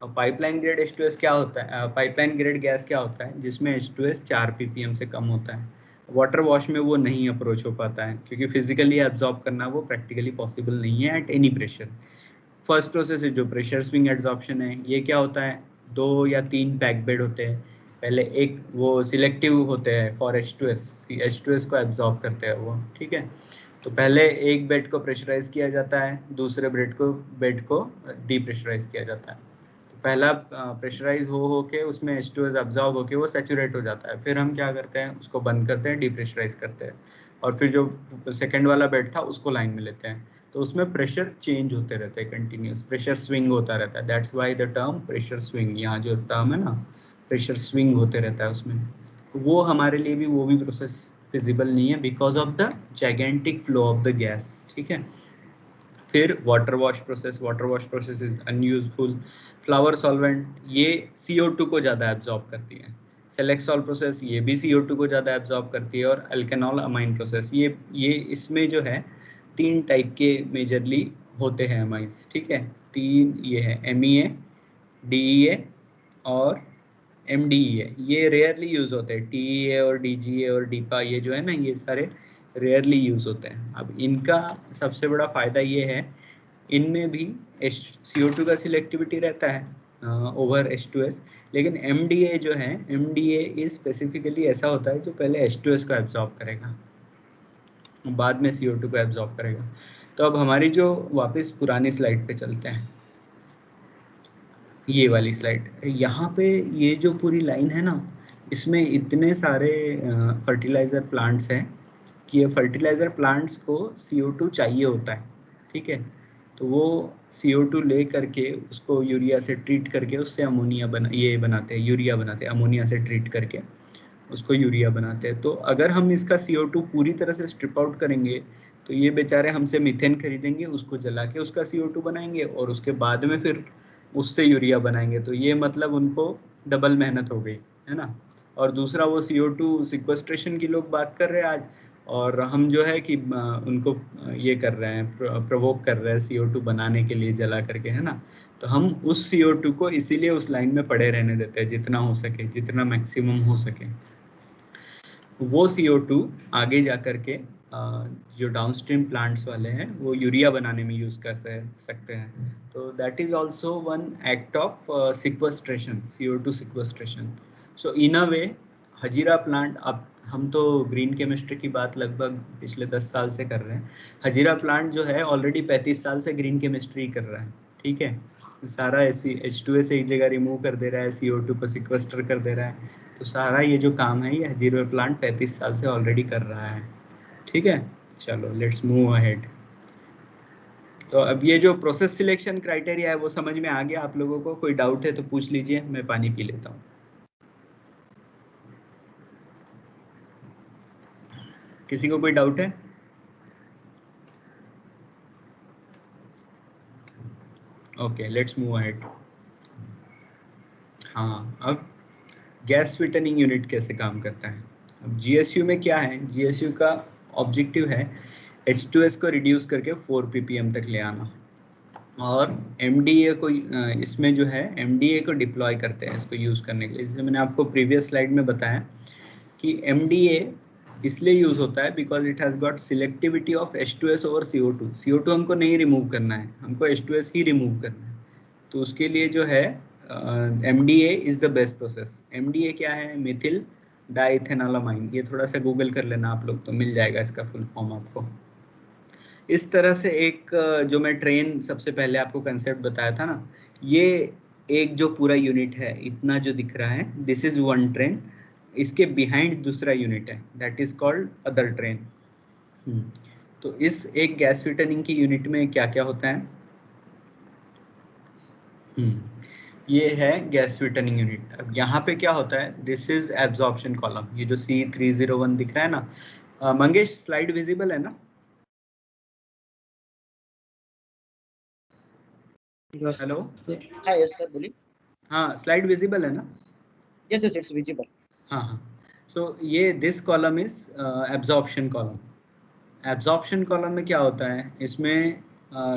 अब पाइपलाइन ग्रेड H2S क्या होता है, पाइपलाइन ग्रेड गैस क्या होता है जिसमें H2S 4 ppm से कम होता है। वाटर वॉश में वो नहीं अप्रोच हो पाता है क्योंकि फिजिकली एब्जॉर्ब करना वो प्रैक्टिकली पॉसिबल नहीं है at any pressure. First process है जो प्रेशर स्विंग एड्सॉर्प्शन है। ये क्या होता है, 2 या 3 पैक बेड होते हैं। पहले एक वो सिलेक्टिव होते हैं फॉर H2S को एब्जॉर्ब करते हैं वो, ठीक है। तो पहले एक बेड को प्रेशराइज किया जाता है, दूसरे बेड को डीप्रेशराइज किया जाता है। तो पहला प्रेशराइज हो के उसमें H2S एब्जॉर्ब होके वो सैचुरेट हो जाता है। फिर हम क्या करते हैं, उसको बंद करते हैं, डीप्रेशराइज करते हैं, और फिर जो सेकेंड वाला बेड था उसको लाइन में लेते हैं। तो उसमें प्रेशर चेंज होते रहते हैं, कंटिन्यूस प्रेशर स्विंग होता रहता है। That's why the term pressure swing, यहाँ जो टर्म है ना प्रेशर स्विंग होते रहता है उसमें, वो हमारे लिए भी वो भी प्रोसेस फिजिबल नहीं है because of the gigantic flow of the gas, ठीक है। फिर water wash process is unuseful. Flower solvent, ये CO2 को ज़्यादा एब्जॉर्ब करती है। सेलेक्सॉल प्रोसेस, ये भी CO2 को ज़्यादा एब्जॉर्ब करती है। और अल्केनॉल अमाइन प्रोसेस, ये इसमें जो है 3 टाइप के मेजरली होते हैं अमाइंस, ठीक है। 3 ये है MEA, DEA और MDEA। ये रेयरली यूज होते हैं। TEA और DGA और DIPA, ये जो है ना, ये सारे रेयरली यूज होते हैं। अब इनका सबसे बड़ा फायदा ये है, इनमें भी CO2 का सिलेक्टिविटी रहता है ओवर H2S। लेकिन MDA जो है, MDA इज स्पेसिफिकली ऐसा होता है जो पहले H2S को एब्जॉर्ब करेगा, बाद में CO2 को एब्जॉर्ब करेगा। तो अब हमारी जो वापस पुरानी स्लाइड पे चलते हैं, ये वाली स्लाइड, यहाँ पे ये जो पूरी लाइन है ना, इसमें इतने सारे फर्टिलाइजर प्लांट्स हैं कि ये फर्टिलाइजर प्लांट्स को CO2 चाहिए होता है, ठीक है। तो वो CO2 ले करके उसको यूरिया से ट्रीट करके उससे अमोनिया बनाते हैं, यूरिया बनाते हैं, अमोनिया से ट्रीट करके उसको यूरिया बनाते हैं। तो अगर हम इसका CO2 पूरी तरह से स्ट्रिप आउट करेंगे तो ये बेचारे हमसे मीथेन खरीदेंगे, उसको जला के उसका CO2 बनाएंगे और उसके बाद में फिर उससे यूरिया बनाएंगे। तो ये मतलब उनको डबल मेहनत हो गई, है ना। और दूसरा वो CO2 सिक्वेस्ट्रेशन की लोग बात कर रहे हैं आज, और हम जो है कि उनको ये कर रहे हैं, प्रवोक कर रहे हैं CO2 बनाने के लिए जला करके, है ना। तो हम उस CO2 को इसीलिए उस लाइन में पड़े रहने देते हैं जितना हो सके, जितना मैक्सिमम हो सके। वो CO2 आगे जा करके जो डाउनस्ट्रीम प्लांट्स वाले हैं वो यूरिया बनाने में यूज कर सकते हैं। तो that is also one act of sequestration, CO2 sequestration. So in a way Hazira plant, अब हम तो ग्रीन केमिस्ट्री की बात लगभग पिछले 10 साल से कर रहे हैं। हजीरा प्लांट जो है ऑलरेडी 35 साल से ग्रीन केमिस्ट्री कर रहा है, ठीक है। सारा H2S एक जगह रिमूव कर दे रहा है, CO2 को सिक्वेस्टर कर दे रहा है। तो सारा ये जो काम है ये हजीरा प्लांट 35 साल से ऑलरेडी कर रहा है, ठीक है। चलो लेट्स मूव अहेड। तो अब ये जो प्रोसेस सिलेक्शन क्राइटेरिया है वो समझ में आ गया आप लोगों को? कोई डाउट है तो पूछ लीजिए, मैं पानी पी लेता हूँ। किसी को कोई डाउट है? Okay let's move ahead. हाँ, अब गैस स्वीटनिंग यूनिट कैसे काम करता है? अब GSU में क्या है, GSU का ऑब्जेक्टिव है H2S को रिड्यूस करके 4 ppm तक ले आना, और MDA को इसमें जो है MDA को डिप्लॉय करते हैं इसको यूज करने के लिए। जैसे मैंने आपको प्रीवियस स्लाइड में बताया कि MDA इसलिए यूज होता है because it has got selectivity of H2S over CO2। CO2 हमको नहीं रिमूव करना है, हमको H2S ही रिमूव करना है। तो उसके लिए जो है MDA is the best process. MDA क्या है? मिथिल डाइथेनॉलामाइन। ये थोड़ा सा गूगल कर लेना आप लोग तो मिल जाएगा इसका फुल फॉर्म आपको। इस तरह से एक जो मैं ट्रेन सबसे पहले आपको कंसेप्ट बताया था ना, ये एक जो पूरा यूनिट है इतना जो दिख रहा है, दिस इज वन ट्रेन। इसके बिहाइंड दूसरा यूनिट है, that is called other train. तो इस एक गैस फिल्टरिंग की यूनिट में क्या क्या होता है? ये है गैस फिल्टरिंग यूनिट। अब यहाँ पे क्या होता है, दिस इज एब्जॉर्प्शन कॉलम। ये जो C301 दिख रहा है ना, मंगेश स्लाइड विजिबल है ना? हेलो, हाँ यस सर, बोलिए। हाँ स्लाइड विजिबल है ना? Yes yes, it's visible. हाँ हाँ। सो ये this column is absorption column. Absorption column में क्या होता है, इसमें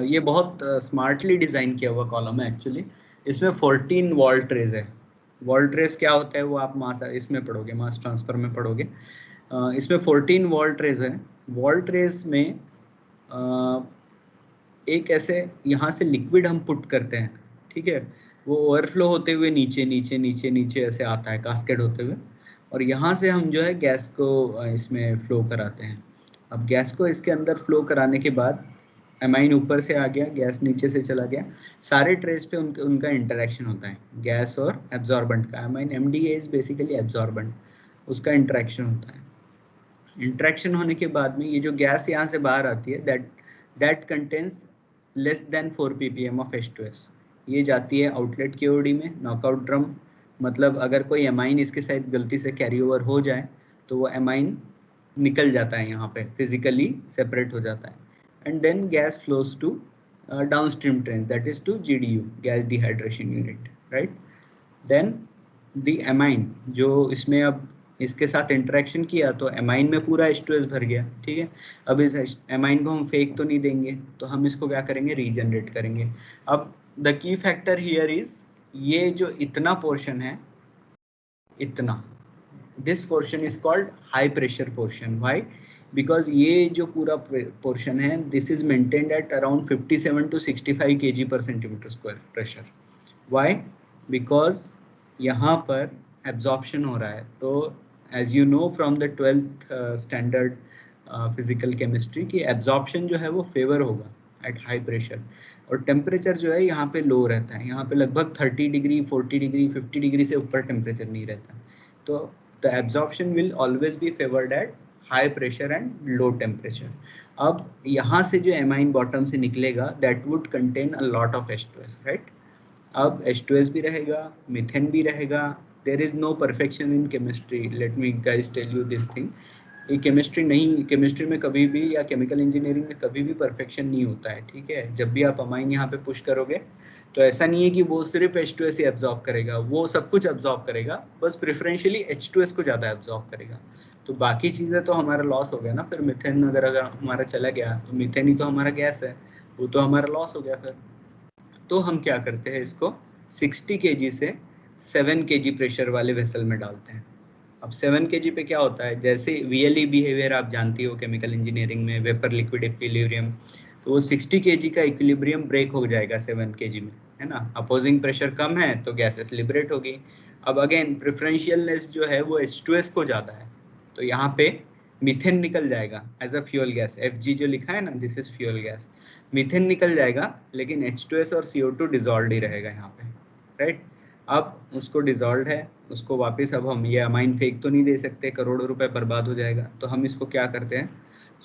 ये बहुत स्मार्टली डिज़ाइन किया हुआ कॉलम है एक्चुअली। इसमें 14 वॉल ट्रेज है। वॉल ट्रेज क्या होता है वो आप मास इसमें पढ़ोगे, मास ट्रांसफर में पढ़ोगे। इसमें 14 वॉल ट्रेज है। वॉल ट्रेज में एक ऐसे यहाँ से लिक्विड हम पुट करते हैं, ठीक है। वो ओवरफ्लो होते हुए नीचे नीचे नीचे नीचे ऐसे आता है कास्केड होते हुए, और यहाँ से हम जो है गैस को इसमें फ्लो कराते हैं। अब गैस को इसके अंदर फ्लो कराने के बाद एमाइन ऊपर से आ गया, गैस नीचे से चला गया। सारे ट्रेस पे उनका इंटरेक्शन होता है, गैस और एब्जॉर्बेंट का। Amine MDA is basically absorbent, उसका इंटरेक्शन होता है। इंटरेक्शन होने के बाद में ये जो गैस यहाँ से बाहर आती है, that contains less than 4 ppm of H2S। ये जाती है आउटलेट KOD में, नॉकआउट ड्रम। मतलब अगर कोई एमाइन इसके साथ गलती से कैरी ओवर हो जाए तो वो एमाइन निकल जाता है, यहाँ पे फिजिकली सेपरेट हो जाता है। And then gas flows to downstream train, that is to GDU, gas dehydration unit, right. Then the amine जो इसमें अब इसके साथ इंटरेक्शन किया तो एमाइन में पूरा H2S भर गया, ठीक है। अब इस एमाइन को हम फेंक तो नहीं देंगे, तो हम इसको क्या करेंगे, रीजनरेट करेंगे। अब the key factor here is, ये जो इतना पोर्शन है, इतना, this portion is called high pressure portion. Why? Because ये जो पूरा पोर्शन है, this is maintained at around 57 to 65 kg per centimeter square pressure. Why? Because यहाँ पर एब्जॉर्प्शन हो रहा है। तो as you know from the 12th standard physical chemistry की एब्जॉर्प्शन जो है वो फेवर होगा एट हाई प्रेशर, और टेम्परेचर जो है यहाँ पे लो रहता है। यहाँ पे लगभग 30 डिग्री, 40 डिग्री, 50 डिग्री से ऊपर टेम्परेचर नहीं रहता। तो the absorption will always be favoured at high pressure and low temperature. अब यहाँ से जो एमाइन बॉटम से निकलेगा, that would contain a lot of H2S, right. अब H2S भी रहेगा, मीथेन भी रहेगा। There is no perfection in chemistry, let me guys tell you this thing. ये केमिस्ट्री नहीं, केमिस्ट्री में कभी भी या केमिकल इंजीनियरिंग में कभी भी परफेक्शन नहीं होता है, ठीक है। जब भी आप अमाइन यहाँ पे पुश करोगे तो ऐसा नहीं है कि वो सिर्फ H2S ही एब्जॉर्ब करेगा, वो सब कुछ एब्जॉर्ब करेगा, बस प्रेफरेंशियली H2S को ज़्यादा एब्जॉर्ब करेगा। तो बाकी चीज़ें तो हमारा लॉस हो गया ना। फिर मीथेन अगर हमारा चला गया तो मीथेन ही तो हमारा गैस है, वो तो हमारा लॉस हो गया फिर। तो हम क्या करते हैं, इसको 60 kg से 7 kg प्रेशर वाले वेसल में डालते हैं, अब 7 kg पे क्या होता है, जैसे VLE बिहेवियर आप जानती हो केमिकल इंजीनियरिंग में, वेपर लिक्विड इक्विलिब्रियम, तो वो 60 kg का इक्विलिब्रियम ब्रेक हो जाएगा 7 kg में, है ना। अपोजिंग प्रेशर कम है तो गैसेस लिबरेट होगी। अब अगेन प्रेफरेंशियलनेस जो है वो H2S को ज़्यादा है, तो यहाँ पे मीथेन निकल जाएगा as a fuel gas. Fg जो लिखा है ना, this is fuel gas. Methane निकल जाएगा, लेकिन H2S और CO2 डिजॉल्व ही रहेगा यहाँ पे, राइट। अब उसको डिजॉल्व है, उसको वापस अब हम ये अमाइन फेंक तो नहीं दे सकते, करोड़ों रुपए बर्बाद हो जाएगा। तो हम इसको क्या करते हैं,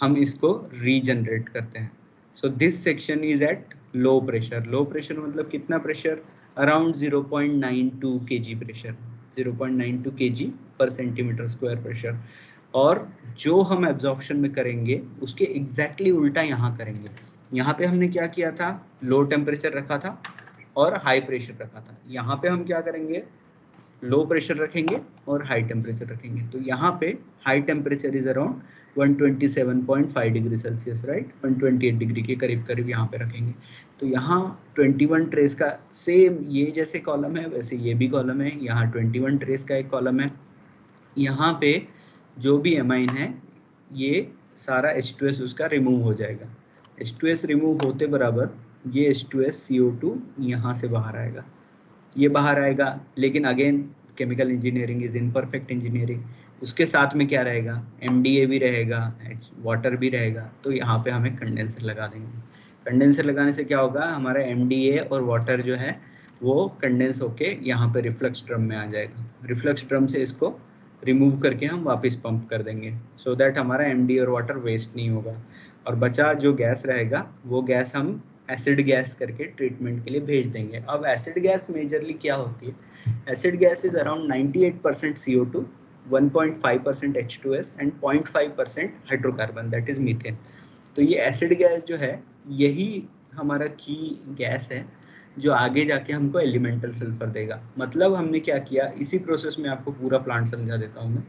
हम इसको रीजनरेट करते हैं। So this section is at low pressure. Low pressure मतलब कितना pressure, around 0.92 kg pressure, 0.92 kg पर सेंटीमीटर स्क्वायर प्रेशर। और जो हम एब्जॉर्प्शन में करेंगे उसके एग्जैक्टली उल्टा यहाँ करेंगे। यहाँ पे हमने क्या किया था, लो टेम्परेचर रखा था और हाई प्रेशर रखा था। यहाँ पे हम क्या करेंगे, लो प्रेशर रखेंगे और हाई टेम्परेचर रखेंगे। तो यहाँ पे high temperature is around 127.5 degree Celsius, right, 128 degree के करीब करीब यहाँ पे रखेंगे। तो यहाँ 21 ट्रेस का सेम, ये जैसे कॉलम है वैसे ये भी कॉलम है, यहाँ 21 ट्रेस का एक कॉलम है। यहाँ पे जो भी एमाइन है ये सारा H2S उसका रिमूव हो जाएगा। H2S रिमूव होते बराबर ये H2S CO2 यहाँ से बाहर आएगा, ये बाहर आएगा। लेकिन again chemical engineering is imperfect engineering, उसके साथ में क्या रहेगा, MDA भी रहेगा, वाटर भी रहेगा। तो यहाँ पे हमें कंडेंसर लगा देंगे। कंडेंसर लगाने से क्या होगा, हमारा MDA और वाटर जो है वो कंडेंस होके यहाँ पे रिफ्लक्स ड्रम में आ जाएगा। रिफ्लक्स ड्रम से इसको रिमूव करके हम वापस पंप कर देंगे, सो दैट हमारा MDA और वाटर वेस्ट नहीं होगा। और बचा जो गैस रहेगा वो गैस हम एसिड गैस करके ट्रीटमेंट के लिए भेज देंगे। अब एसिड गैस मेजरली क्या होती है, acid gas is around 98% CO2, 1.5% H2S and 0.5% hydrocarbon, that is methane. तो ये एसिड गैस जो है यही हमारा की गैस है जो आगे जाके हमको एलिमेंटल सल्फर देगा। मतलब हमने क्या किया, इसी प्रोसेस में आपको पूरा प्लांट समझा देता हूँ मैं।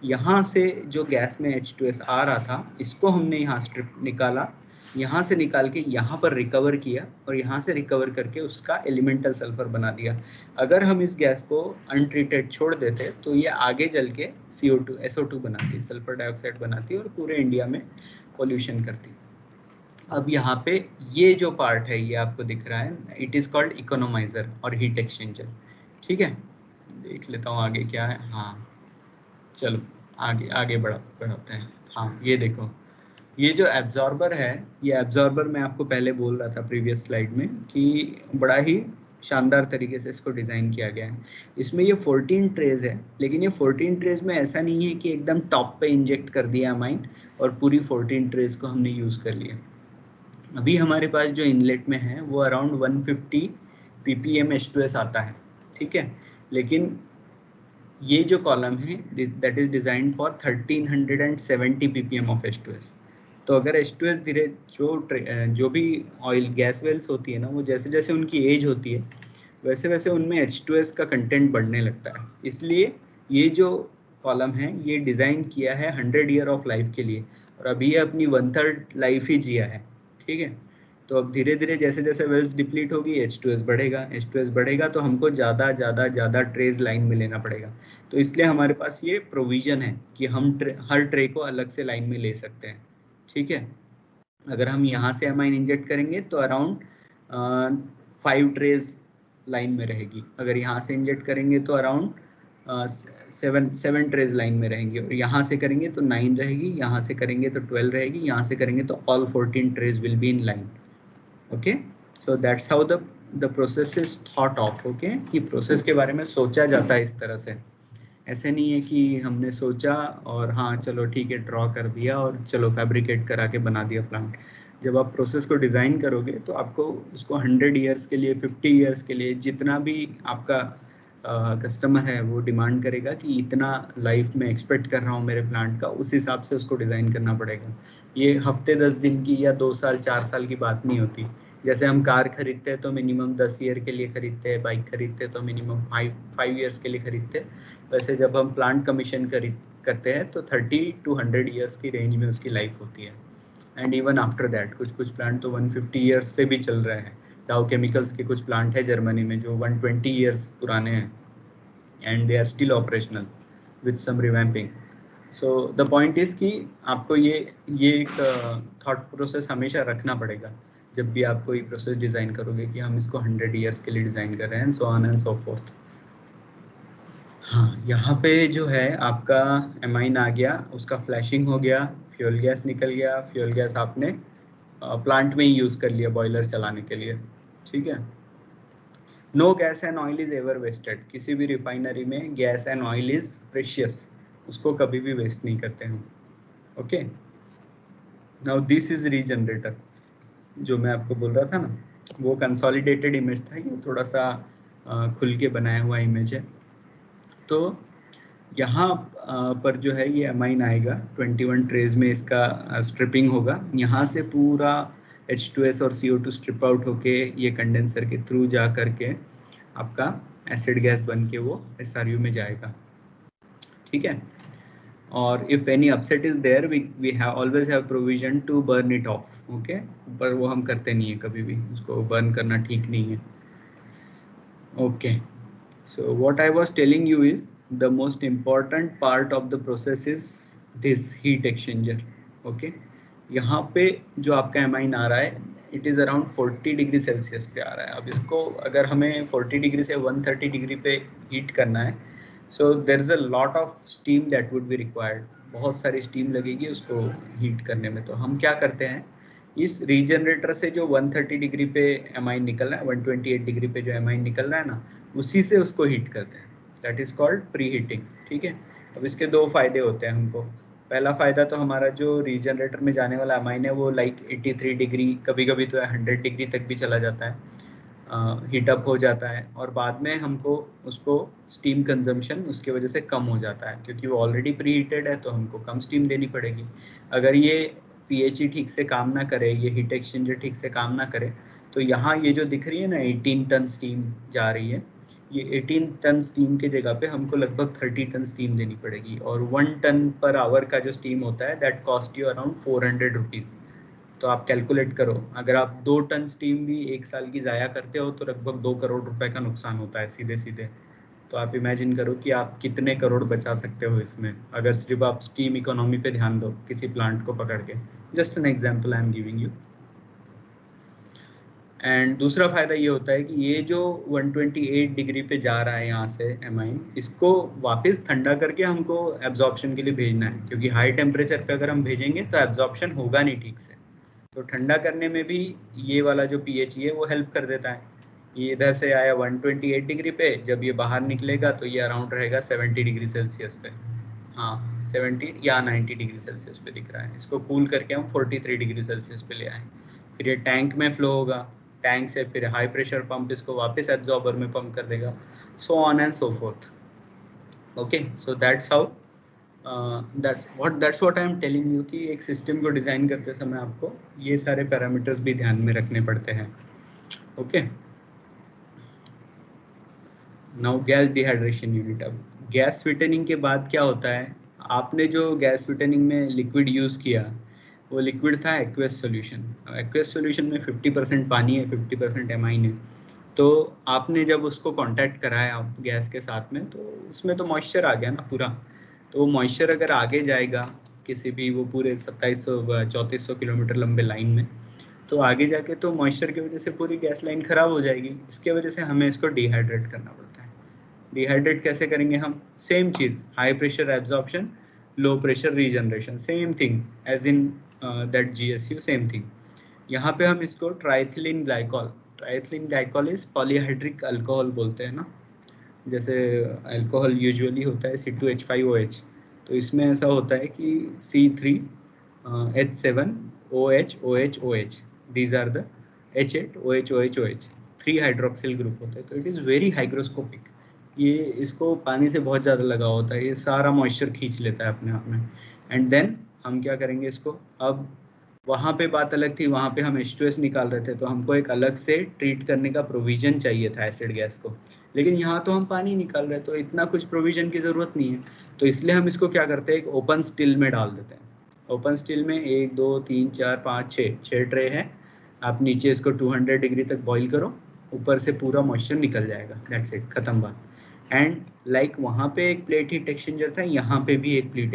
यहाँ से जो गैस में H2S आ रहा था, इसको हमने यहाँ स्ट्रिप निकाला, यहाँ से निकाल के यहाँ पर रिकवर किया और यहाँ से रिकवर करके उसका एलिमेंटल सल्फर बना दिया। अगर हम इस गैस को अनट्रीटेड छोड़ देते तो ये आगे जल के CO2 SO2 बनाती, सल्फर डाइऑक्साइड बनाती और पूरे इंडिया में पोल्यूशन करती। अब यहाँ पे ये जो पार्ट है ये आपको दिख रहा है, इट इज कॉल्ड इकोनोमाइजर और हीट एक्सचेंजर। ठीक है, देख लेता हूँ आगे क्या है। हाँ चलो आगे आगे बढ़ाते हैं। हाँ ये देखो, ये जो एब्जॉर्बर है, ये एब्जॉर्बर मैं आपको पहले बोल रहा था प्रीवियस स्लाइड में कि बड़ा ही शानदार तरीके से इसको डिज़ाइन किया गया है। इसमें ये 14 ट्रेज है, लेकिन ये 14 ट्रेज में ऐसा नहीं है कि एकदम टॉप पे इंजेक्ट कर दिया अमाइन और पूरी 14 ट्रेज को हमने यूज़ कर लिया। अभी हमारे पास जो इनलेट में है वो अराउंड 150 ppm H2S आता है, ठीक है। लेकिन ये जो कॉलम है that is design for 1370 ppm of H2S। तो अगर H2S धीरे जो भी ऑयल गैस वेल्स होती है ना, वो जैसे जैसे उनकी एज होती है वैसे वैसे उनमें H2S का कंटेंट बढ़ने लगता है। इसलिए ये जो कॉलम है ये डिज़ाइन किया है 100 ईयर ऑफ लाइफ के लिए, और अभी ये अपनी 1/3 लाइफ ही जिया है, ठीक है। तो अब धीरे धीरे जैसे जैसे वेल्स डिप्लीट होगी H2S बढ़ेगा, H2S बढ़ेगा तो हमको ज़्यादा ज़्यादा ज़्यादा ट्रेज लाइन में लेना पड़ेगा। तो इसलिए हमारे पास ये प्रोविज़न है कि हम हर ट्रे को अलग से लाइन में ले सकते हैं, ठीक है। अगर हम यहाँ से अमाइन इंजेक्ट करेंगे तो अराउंड 5 ट्रेज लाइन में रहेगी। अगर यहाँ से इंजेक्ट करेंगे तो अराउंड 7 ट्रेज लाइन में रहेंगी, और यहाँ से करेंगे तो 9 रहेगी, यहाँ से करेंगे तो 12 रहेगी, यहाँ से करेंगे तो all 14 trays will be in line. Okay, so that's how the process is thought of. Okay, कि प्रोसेस के बारे में सोचा जाता है इस तरह से। ऐसे नहीं है कि हमने सोचा और हाँ चलो ठीक है ड्रॉ कर दिया और चलो फैब्रिकेट करा के बना दिया प्लांट। जब आप प्रोसेस को डिज़ाइन करोगे तो आपको उसको 100 ईयर्स के लिए, 50 ईयर्स के लिए, जितना भी आपका कस्टमर है वो डिमांड करेगा कि इतना लाइफ में एक्सपेक्ट कर रहा हूँ मेरे प्लांट का, उस हिसाब से उसको डिज़ाइन करना पड़ेगा। ये हफ्ते 10 दिन की या 2 साल 4 साल की बात नहीं होती। जैसे हम कार खरीदते हैं तो मिनिमम 10 ईयर के लिए खरीदते हैं, बाइक खरीदते हैं तो मिनिमम 5 ईयर्स के लिए खरीदते हैं। वैसे जब हम प्लांट कमीशन करते हैं तो 30 to 100 ईयर्स की रेंज में उसकी लाइफ होती है। एंड इवन आफ्टर दैट कुछ प्लांट तो 150 ईयर्स से भी चल रहे हैं। डाउ केमिकल्स के कुछ प्लांट है जर्मनी में जो 120 ईयर्स पुराने हैं and they are still operational. with some revamping. So the point is कि आपको ये एक थॉट प्रोसेस हमेशा रखना पड़ेगा जब भी आप कोई प्रोसेस डिजाइन करोगे कि हम इसको 100 इयर्स के लिए डिजाइन कर रहे हैं, so on and so fourth. हाँ, यहाँ पे जो है आपका एमाइन आ गया, उसका फ्लैशिंग हो गया, फ्यूल गैस निकल गया. फ्यूल गैस आपने प्लांट में ही यूज कर लिया बॉयलर चलाने के लिए. ठीक है. No gas and oil is ever wasted. किसी भी रिफाइनरी में gas and oil is precious, उसको कभी भी वेस्ट नहीं करते हैं. Okay. Now this is regenerator. जो मैं आपको बोल रहा था ना, वो कंसोलिडेटेड इमेज था, ये थोड़ा सा खुल के बनाया हुआ इमेज है. तो यहाँ पर जो है ये अमाइन आएगा, 21 ट्रेज में इसका स्ट्रिपिंग होगा. यहाँ से पूरा H2S और CO2 स्ट्रिप आउट होके ये कंडेंसर के थ्रू जा करके आपका एसिड गैस बन के वो SRU में जाएगा. ठीक है. और if any upset is there we have always have provision to burn it off. Okay. पर वो हम करते नहीं है कभी भी, उसको बर्न करना ठीक नहीं है. Okay. So what I was telling you is the most important part of the process is this heat exchanger. Okay. यहाँ पे जो आपका एमाइन आ रहा है, it is around 40 degree Celsius पे आ रहा है. अब इसको अगर हमें 40 डिग्री से 130 डिग्री पे हीट करना है, so there is a lot of steam that would be required. बहुत सारी स्टीम लगेगी उसको हीट करने में. तो हम क्या करते हैं, इस रीजनरेटर से जो 130 डिग्री पे एमाइन निकल रहा है, 128 डिग्री पे जो एमाइन निकल रहा है ना, उसी से उसको हीट करते हैं. That is called pre heating. ठीक है. अब इसके दो फायदे होते हैं हमको. पहला फायदा तो हमारा जो रीजनरेटर में जाने वाला एमाइन है वो लाइक 83 डिग्री, कभी कभी तो 100 डिग्री तक भी चला जाता है, हीटअप हो जाता है. और बाद में हमको उसको स्टीम कंजम्पशन उसके वजह से कम हो जाता है, क्योंकि वो ऑलरेडी प्री हीटेड है तो हमको कम स्टीम देनी पड़ेगी. अगर ये PHE ठीक से काम ना करे, ये हीट एक्सचेंजर ठीक से काम ना करे, तो यहाँ ये जो दिख रही है ना 18 टन स्टीम जा रही है, ये 18 टन स्टीम के जगह पे हमको लगभग 30 टन स्टीम देनी पड़ेगी. और 1 टन पर आवर का जो स्टीम होता है that cost you around 400 rupees. तो आप कैलकुलेट करो, अगर आप 2 टन स्टीम भी एक साल की ज़ाया करते हो तो लगभग 2 करोड़ रुपए का नुकसान होता है सीधे सीधे. तो आप इमेजिन करो कि आप कितने करोड़ बचा सकते हो इसमें, अगर सिर्फ आप स्टीम इकोनॉमी पे ध्यान दो किसी प्लांट को पकड़ के. Just an example I am giving you. And दूसरा फायदा ये होता है कि ये जो 128 डिग्री पे जा रहा है यहाँ से एमाइन, इसको वापस ठंडा करके हमको एब्जॉर्प्शन के लिए भेजना है, क्योंकि हाई टेम्परेचर पे अगर हम भेजेंगे तो एब्जॉर्प्शन होगा नहीं ठीक से. तो ठंडा करने में भी ये वाला जो PHE है वो हेल्प कर देता है. ये इधर से आया 128 डिग्री पे, जब ये बाहर निकलेगा तो ये अराउंड रहेगा 70 डिग्री सेल्सियस पे. हाँ, 70 या 90 डिग्री सेल्सियस पे दिख रहा है. इसको कूल करके हम 43 डिग्री सेल्सियस पे ले आए. फिर ये टैंक में फ्लो होगा, टैंक से फिर हाई प्रेशर पंप इसको वापस एब्जॉर्बर में पंप कर देगा, so on and so fourth. Okay. So that's how that's what I am telling you कि एक सिस्टम को डिज़ाइन करते समय आपको ये सारे पैरामीटर्स भी ध्यान में रखने पड़ते हैं. Okay. Now gas dehydration unit. अब गैस स्वीटनिंग के बाद क्या होता है, आपने जो गैस स्वीटनिंग में लिक्विड यूज़ किया वो लिक्विड था एक्वेस सॉल्यूशन. एक्वेस सॉल्यूशन में 50% पानी है, 50% एमाइन है. तो आपने जब उसको कांटेक्ट कराया गैस के साथ में, तो उसमें तो मॉइस्चर आ गया ना पूरा. तो वो मॉइस्चर अगर आगे जाएगा किसी भी वो पूरे 2700-3400 किलोमीटर लंबे लाइन में, तो आगे जाके तो मॉइस्चर की वजह से पूरी गैस लाइन खराब हो जाएगी. इसके वजह से हमें इसको डिहाइड्रेट करना पड़ता है. डिहाइड्रेट कैसे करेंगे हम? सेम चीज़, high pressure absorption, low pressure regeneration, same thing as in that GSU, same thing. यहाँ पे हम इसको triethylene glycol is polyhydric alcohol बोलते हैं ना. जैसे अल्कोहल यूजुअली होता है C2H5OH, तो इसमें ऐसा होता है कि C3H7OH, these are the H8OH, 3 hydroxyl group होते हैं. तो इट इज़ वेरी हाइग्रोस्कोपिक. ये इसको पानी से बहुत ज़्यादा लगा होता है, ये सारा मॉइस्चर खींच लेता है अपने आप में. एंड देन हम क्या करेंगे इसको, अब वहाँ पे बात अलग थी, वहाँ पे हम H2S निकाल रहे थे तो हमको एक अलग से ट्रीट करने का प्रोविज़न चाहिए था एसिड गैस को. लेकिन यहाँ तो हम पानी निकाल रहे हैं तो इतना कुछ प्रोविज़न की ज़रूरत नहीं है. तो इसलिए हम इसको क्या करते हैं, एक ओपन स्टिल में डाल देते हैं. ओपन स्टिल में 1 2 3 4 5 6 ट्रे है. आप नीचे इसको 200 डिग्री तक बॉईल करो, ऊपर से पूरा मॉइस्चर निकल जाएगा. दैट्स इट, खत्म बात. एंड लाइक वहाँ पे एक प्लेट हीट एक्सचेंजर था, यहाँ पे भी एक प्लेट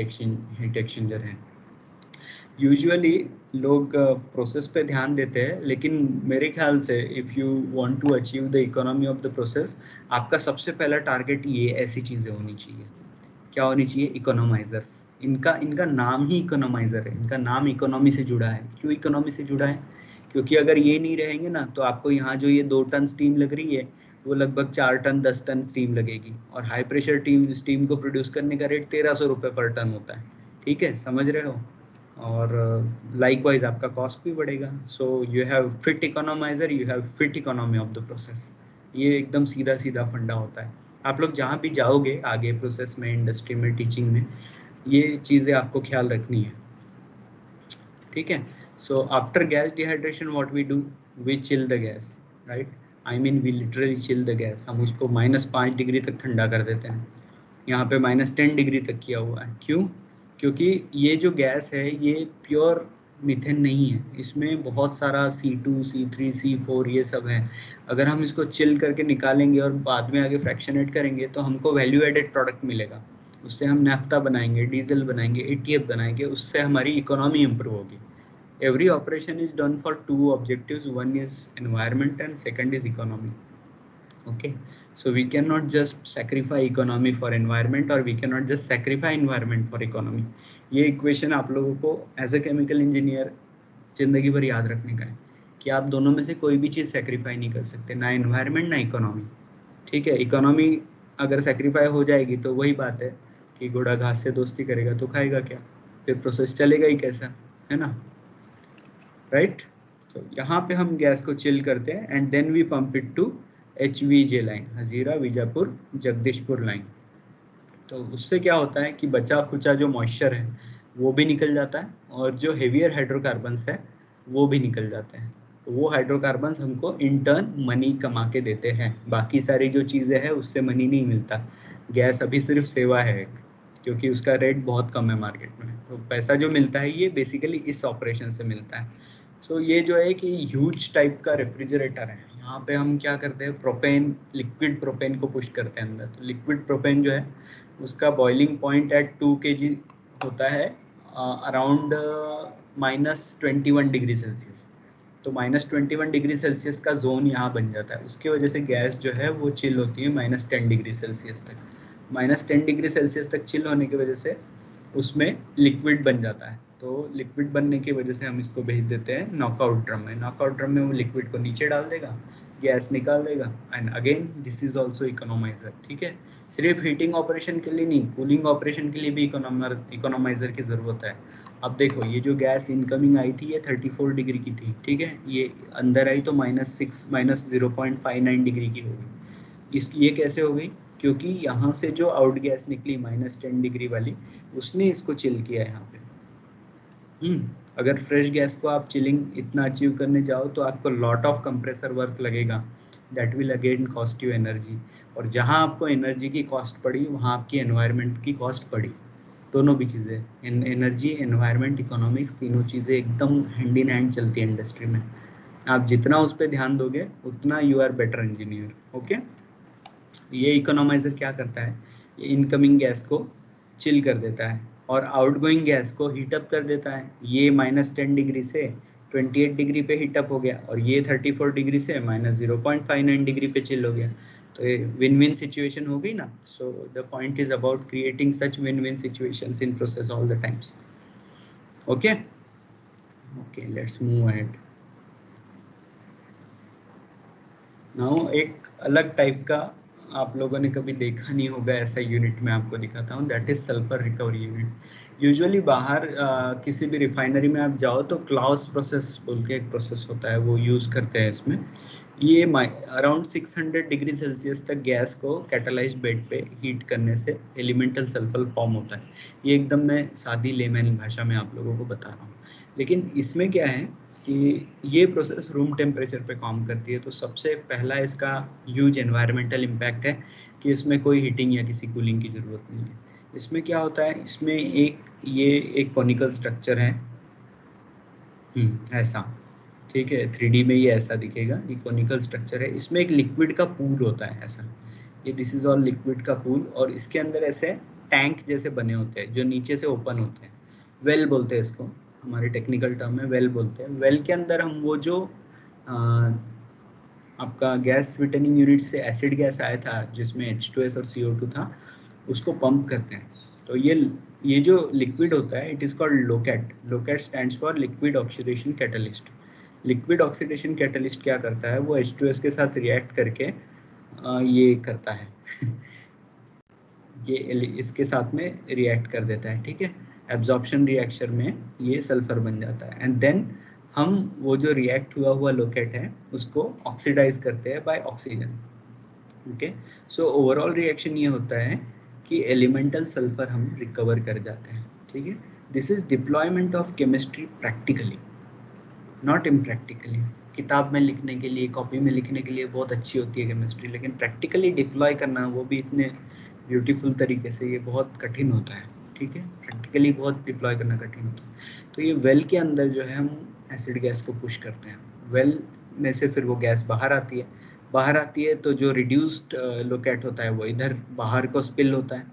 हीट एक्सचेंजर है। यूजुअली लोग प्रोसेस पे ध्यान देते हैं, लेकिन मेरे ख्याल से if you want to achieve the economy of the process, आपका सबसे पहला टारगेट ये ऐसी चीज़ें होनी चाहिए। क्या होनी चाहिए? इकोनोमाइजर्स। इनका इनका नाम ही इकोनोमाइजर है, इनका नाम इकोनॉमी से जुड़ा है। क्यों इकोनॉमी से जुड़ा है? क्योंकि अगर ये नहीं रहेंगे ना, तो आपको यहाँ जो ये 2 टन स्टीम लग रही है, वो लगभग 4 टन 10 टन स्टीम लगेगी। और हाई प्रेशर स्टीम को प्रोड्यूस करने का रेट 1300 रुपये पर टन होता है। ठीक है, समझ रहे हो? और लाइकवाइज आपका कॉस्ट भी बढ़ेगा। So you have fit economiser, you have fit economy of the process. ये एकदम सीधा सीधा फंडा होता है। आप लोग जहाँ भी जाओगे आगे प्रोसेस में, इंडस्ट्री में, टीचिंग में, ये चीज़ें आपको ख्याल रखनी है। ठीक है। So after gas dehydration what we do? We chill the gas, right? I mean we literally chill the gas. हम उसको -5 डिग्री तक ठंडा कर देते हैं। यहाँ पे -10 डिग्री तक किया हुआ है। क्यों? क्योंकि ये जो गैस है ये प्योर मीथेन नहीं है, इसमें बहुत सारा C2, C3, C4 ये सब है। अगर हम इसको चिल करके निकालेंगे और बाद में आगे फ्रैक्शनेट करेंगे तो हमको वैल्यू एडेड प्रोडक्ट मिलेगा। उससे हम नैफ्ता बनाएंगे, डीजल बनाएंगे, ATF बनाएंगे, उससे हमारी इकोनॉमी इंप्रूव होगी। Every operation is done for 2 objectives, one is environment and second is economy. Okay, so we cannot just sacrifice economy for environment, or we cannot just sacrifice environment for economy. ये equation आप लोगों को as a chemical engineer जिंदगी भर याद रखने का है कि आप दोनों में से कोई भी चीज़ सेक्रीफाई नहीं कर सकते, ना एनवायरनमेंट ना इकोनॉमी। ठीक है, इकोनॉमी अगर सेक्रीफाई हो जाएगी तो वही बात है कि घोड़ा घास से दोस्ती करेगा तो खाएगा क्या, फिर प्रोसेस चलेगा ही कैसा, है ना? राइट। तो यहाँ पे हम गैस को चिल करते हैं and then we pump it to HVJ line, Hazira Bijapur Jagdishpur line. तो उससे क्या होता है कि बचा खुचा जो मॉइस्चर है वो भी निकल जाता है, और जो हेवियर हाइड्रोकार्बन्स है वो भी निकल जाते हैं। तो वो हाइड्रोकार्बन्स हमको इन टर्न मनी कमा के देते हैं। बाकी सारी जो चीज़ें हैं उससे मनी नहीं मिलता। गैस अभी सिर्फ सेवा है, क्योंकि उसका रेट बहुत कम है मार्केट में। तो पैसा जो मिलता है ये बेसिकली इस ऑपरेशन से मिलता है। सो ये जो है कि ह्यूज टाइप का रेफ्रिजरेटर है। यहाँ पे हम क्या करते हैं, प्रोपेन, लिक्विड प्रोपेन को पुश करते हैं अंदर। तो लिक्विड प्रोपेन जो है उसका बॉइलिंग पॉइंट एट 2 kg होता है अराउंड -21 डिग्री सेल्सियस। तो -21 डिग्री सेल्सियस का जोन यहाँ बन जाता है। उसकी वजह से गैस जो है वो चिल होती है -10 डिग्री सेल्सियस तक। -10 डिग्री सेल्सियस तक चिल होने की वजह से उसमें लिक्विड बन जाता है। तो लिक्विड बनने की वजह से हम इसको भेज देते हैं नॉकआउट ड्रम में। नॉकआउट ड्रम में वो लिक्विड को नीचे डाल देगा, गैस निकाल देगा, and again this is also economiser. ठीक है, सिर्फ हीटिंग ऑपरेशन के लिए नहीं, कूलिंग ऑपरेशन के लिए भी इकोनोमाइजर की ज़रूरत है। अब देखो ये जो गैस इनकमिंग आई थी ये 34 डिग्री की थी। ठीक है, ये अंदर आई तो -0.59 डिग्री की हो गई। ये कैसे हो गई? क्योंकि यहाँ से जो आउट गैस निकली -10 डिग्री वाली, उसने इसको चिल किया यहाँ पे। अगर फ्रेश गैस को आप चिलिंग इतना अचीव करने जाओ तो आपको लॉट ऑफ कंप्रेसर वर्क लगेगा, that will again cost you energy. और जहाँ आपको एनर्जी की कॉस्ट पड़ी वहाँ आपकी एनवायरनमेंट की कॉस्ट पड़ी। दोनों भी चीज़ें, एनर्जी, एनवायरनमेंट, इकोनॉमिक्स, तीनों चीज़ें एकदम हैंड इन हैंड चलती है इंडस्ट्री में। आप जितना उस पर ध्यान दोगे उतना you are better engineer. Okay, ये इकोनोमाइजर क्या करता है, ये इनकमिंग गैस को चिल कर देता है और आउटगोइंग गैस को हीटअप कर देता है। ये -10 डिग्री से 28 डिग्री पे हीटअप हो गया, और ये 34 डिग्री से -0.59 डिग्री पे चिल हो गया। तो ये विन विन सिचुएशन हो गई ना। So the point is about creating such win win situations in process all the times. Okay okay, let's move ahead. Now एक अलग टाइप का आप लोगों ने कभी देखा नहीं होगा ऐसा यूनिट मैं आपको दिखाता हूँ, that is sulphur recovery unit. Usually बाहर किसी भी रिफाइनरी में आप जाओ तो क्लाउस प्रोसेस बोल के एक प्रोसेस होता है, वो यूज़ करते हैं इसमें। ये अराउंड 600 डिग्री सेल्सियस तक गैस को कैटालाइज्ड बेड पे हीट करने से एलिमेंटल सल्फर फॉर्म होता है। ये एकदम मैं सादी लेमैन भाषा में आप लोगों को बता रहा हूँ। लेकिन इसमें क्या है कि ये प्रोसेस रूम टेम्परेचर पे काम करती है। तो सबसे पहला इसका ह्यूज एनवायरमेंटल इम्पैक्ट है कि इसमें कोई हीटिंग या किसी कूलिंग की ज़रूरत नहीं है। इसमें क्या होता है, इसमें एक कॉनिकल स्ट्रक्चर है ऐसा। ठीक है, 3D में ये ऐसा दिखेगा, ये कॉनिकल स्ट्रक्चर है। इसमें एक लिक्विड का पूल होता है ऐसा। ये दिस इज ऑल लिक्विड का पूल, और इसके अंदर ऐसे टैंक जैसे बने होते हैं जो नीचे से ओपन होते हैं, वेल बोलते हैं इसको, हमारे टेक्निकल टर्म में वेल बोलते हैं। वेल के अंदर हम वो जो आपका गैस स्वीटनिंग यूनिट से एसिड गैस आया था जिसमें H2S और CO2 था, उसको पंप करते हैं। तो ये जो लिक्विड होता है it is called locate. Locate stands for liquid oxidation catalyst. Liquid oxidation catalyst क्या करता है, वो H2S के साथ रिएक्ट करके ये करता है ये इसके साथ में रिएक्ट कर देता है, ठीक है। एब्जॉर्प्शन रिएक्शन में ये सल्फर बन जाता है, एंड देन हम वो जो रिएक्ट हुआ हुआ लोकेट है उसको ऑक्सीडाइज करते हैं by oxygen. Okay, so overall reaction ये होता है कि एलिमेंटल सल्फर हम रिकवर कर जाते हैं, ठीक है। This is deployment of chemistry practically, not impractically. किताब में लिखने के लिए, कॉपी में लिखने के लिए बहुत अच्छी होती है केमिस्ट्री, लेकिन प्रैक्टिकली डिप्लॉय करना, वो भी इतने ब्यूटीफुल तरीके से, ये बहुत कठिन होता है, ठीक है। प्रैक्टिकली बहुत डिप्लॉय करना कठिन होता है। तो ये वेल के अंदर जो है हम एसिड गैस को पुश करते हैं, वेल में से फिर वो गैस बाहर आती है। बाहर आती है तो जो रिड्यूस्ड लोकेट होता है वो इधर बाहर को स्पिल होता है,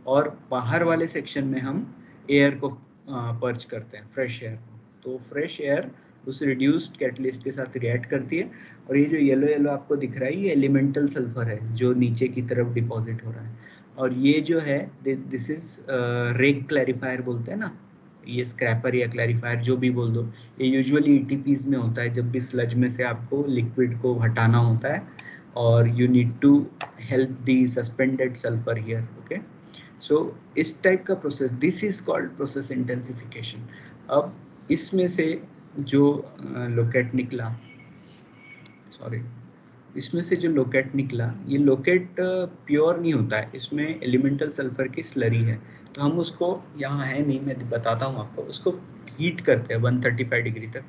और बाहर वाले सेक्शन में हम एयर को पर्च करते हैं, फ्रेश एयर को। तो फ्रेश एयर उस रिड्यूस्ड कैटलिस्ट के साथ रिएक्ट करती है, और ये जो येलो येलो आपको दिख रहा है ये एलिमेंटल सल्फर है जो नीचे की तरफ डिपॉजिट हो रहा है। और ये जो है दिस इज रेक क्लैरिफायर बोलते हैं ना, ये स्क्रैपर या क्लैरिफायर जो भी बोल दो, ये यूजुअली ETPs में होता है जब भी स्लज में से आपको लिक्विड को हटाना होता है, और you need to help the suspended sulphur here. Okay, so इस टाइप का process, this is called process intensification. अब इसमें से जो लोकेट निकला, सॉरी, इसमें से जो लोकेट निकला, ये लोकेट प्योर नहीं होता है, इसमें एलिमेंटल सल्फर की स्लरी है। तो हम उसको, यहाँ है नहीं, मैं बताता हूँ आपको, उसको हीट करते हैं 135 डिग्री तक।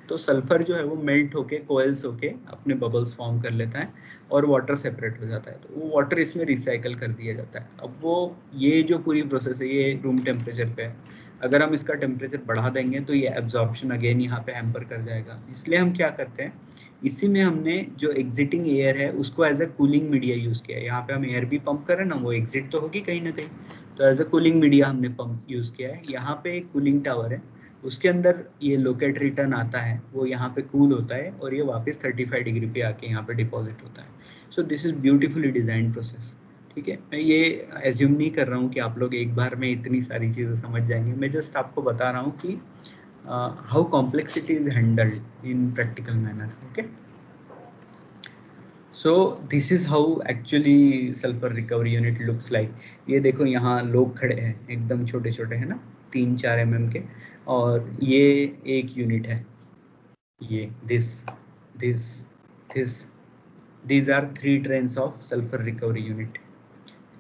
तो सल्फर जो है वो मेल्ट होके, कोयल्स होके अपने बबल्स फॉर्म कर लेता है, और वाटर सेपरेट हो जाता है। तो वो वाटर इसमें रिसाइकल कर दिया जाता है। अब वो ये जो पूरी प्रोसेस है ये रूम टेम्परेचर पे है, अगर हम इसका टेम्परेचर बढ़ा देंगे तो ये एब्जॉर्प्शन अगेन यहाँ पे हैम्पर कर जाएगा। इसलिए हम क्या करते हैं, इसी में हमने जो एग्जिटिंग एयर है उसको as a cooling media use किया है। यहाँ पे हम एयर भी पंप कर रहे हैं ना, वो एग्जिट तो होगी कहीं ना कहीं, तो एज अ कूलिंग मीडिया हमने पंप यूज किया है। यहाँ पे एक कूलिंग टावर है, उसके अंदर ये लोकेट रिटर्न आता है, वो यहाँ पे कूल होता है, और ये वापस 35 डिग्री पे आके यहाँ पे डिपॉजिट होता है। So this is beautifully design process, ठीक है। मैं ये एज्यूम नहीं कर रहा हूँ कि आप लोग एक बार में इतनी सारी चीज़ें समझ जाएंगे, मैं जस्ट आपको बता रहा हूँ कि how complexity is handled in practical manner. Okay, so this is how actually sulphur recovery unit looks like. ये देखो यहाँ लोग खड़े हैं एकदम छोटे छोटे, है ना, 3-4 mm के, और ये एक यूनिट है, ये this this this these are 3 trains of sulfur recovery unit.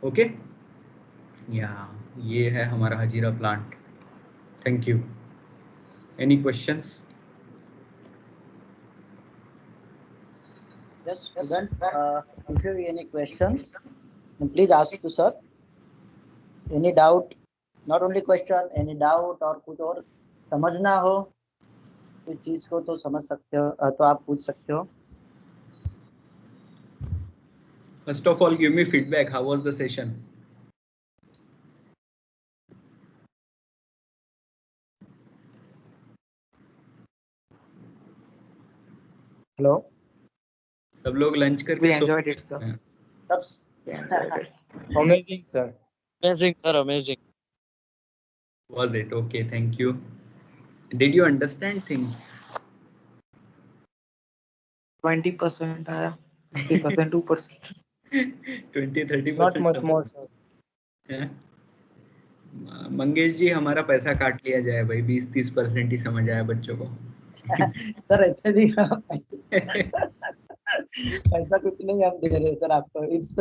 Okay, या ये है हमारा Hazira plant. Thank you. Any questions? Yes, student, if you have any questions, then please ask to sir. Any doubt? Not only question, any doubt और कुछ और समझना हो कोई चीज को तो समझ सकते हो, तो आप पूछ सकते हो। First of all, give me feedback. How was the session? Hello, सब लोग लंच करके सो enjoyed it, sir. हैं। तब Amazing, sir. Amazing, sir. Amazing. Was it? Okay, thank you. Did you understand things? 20% आया, 50%, 2%. 20-30% Not much सब more, लोग sir. हैं। मंगेश जी, हमारा पैसा काट लिया जाए भाई, 20-30% ही समझ आया बच्चों को। सर ऐसे भी पैसा कुछ नहीं हम दे रहे सर आपको। इट्स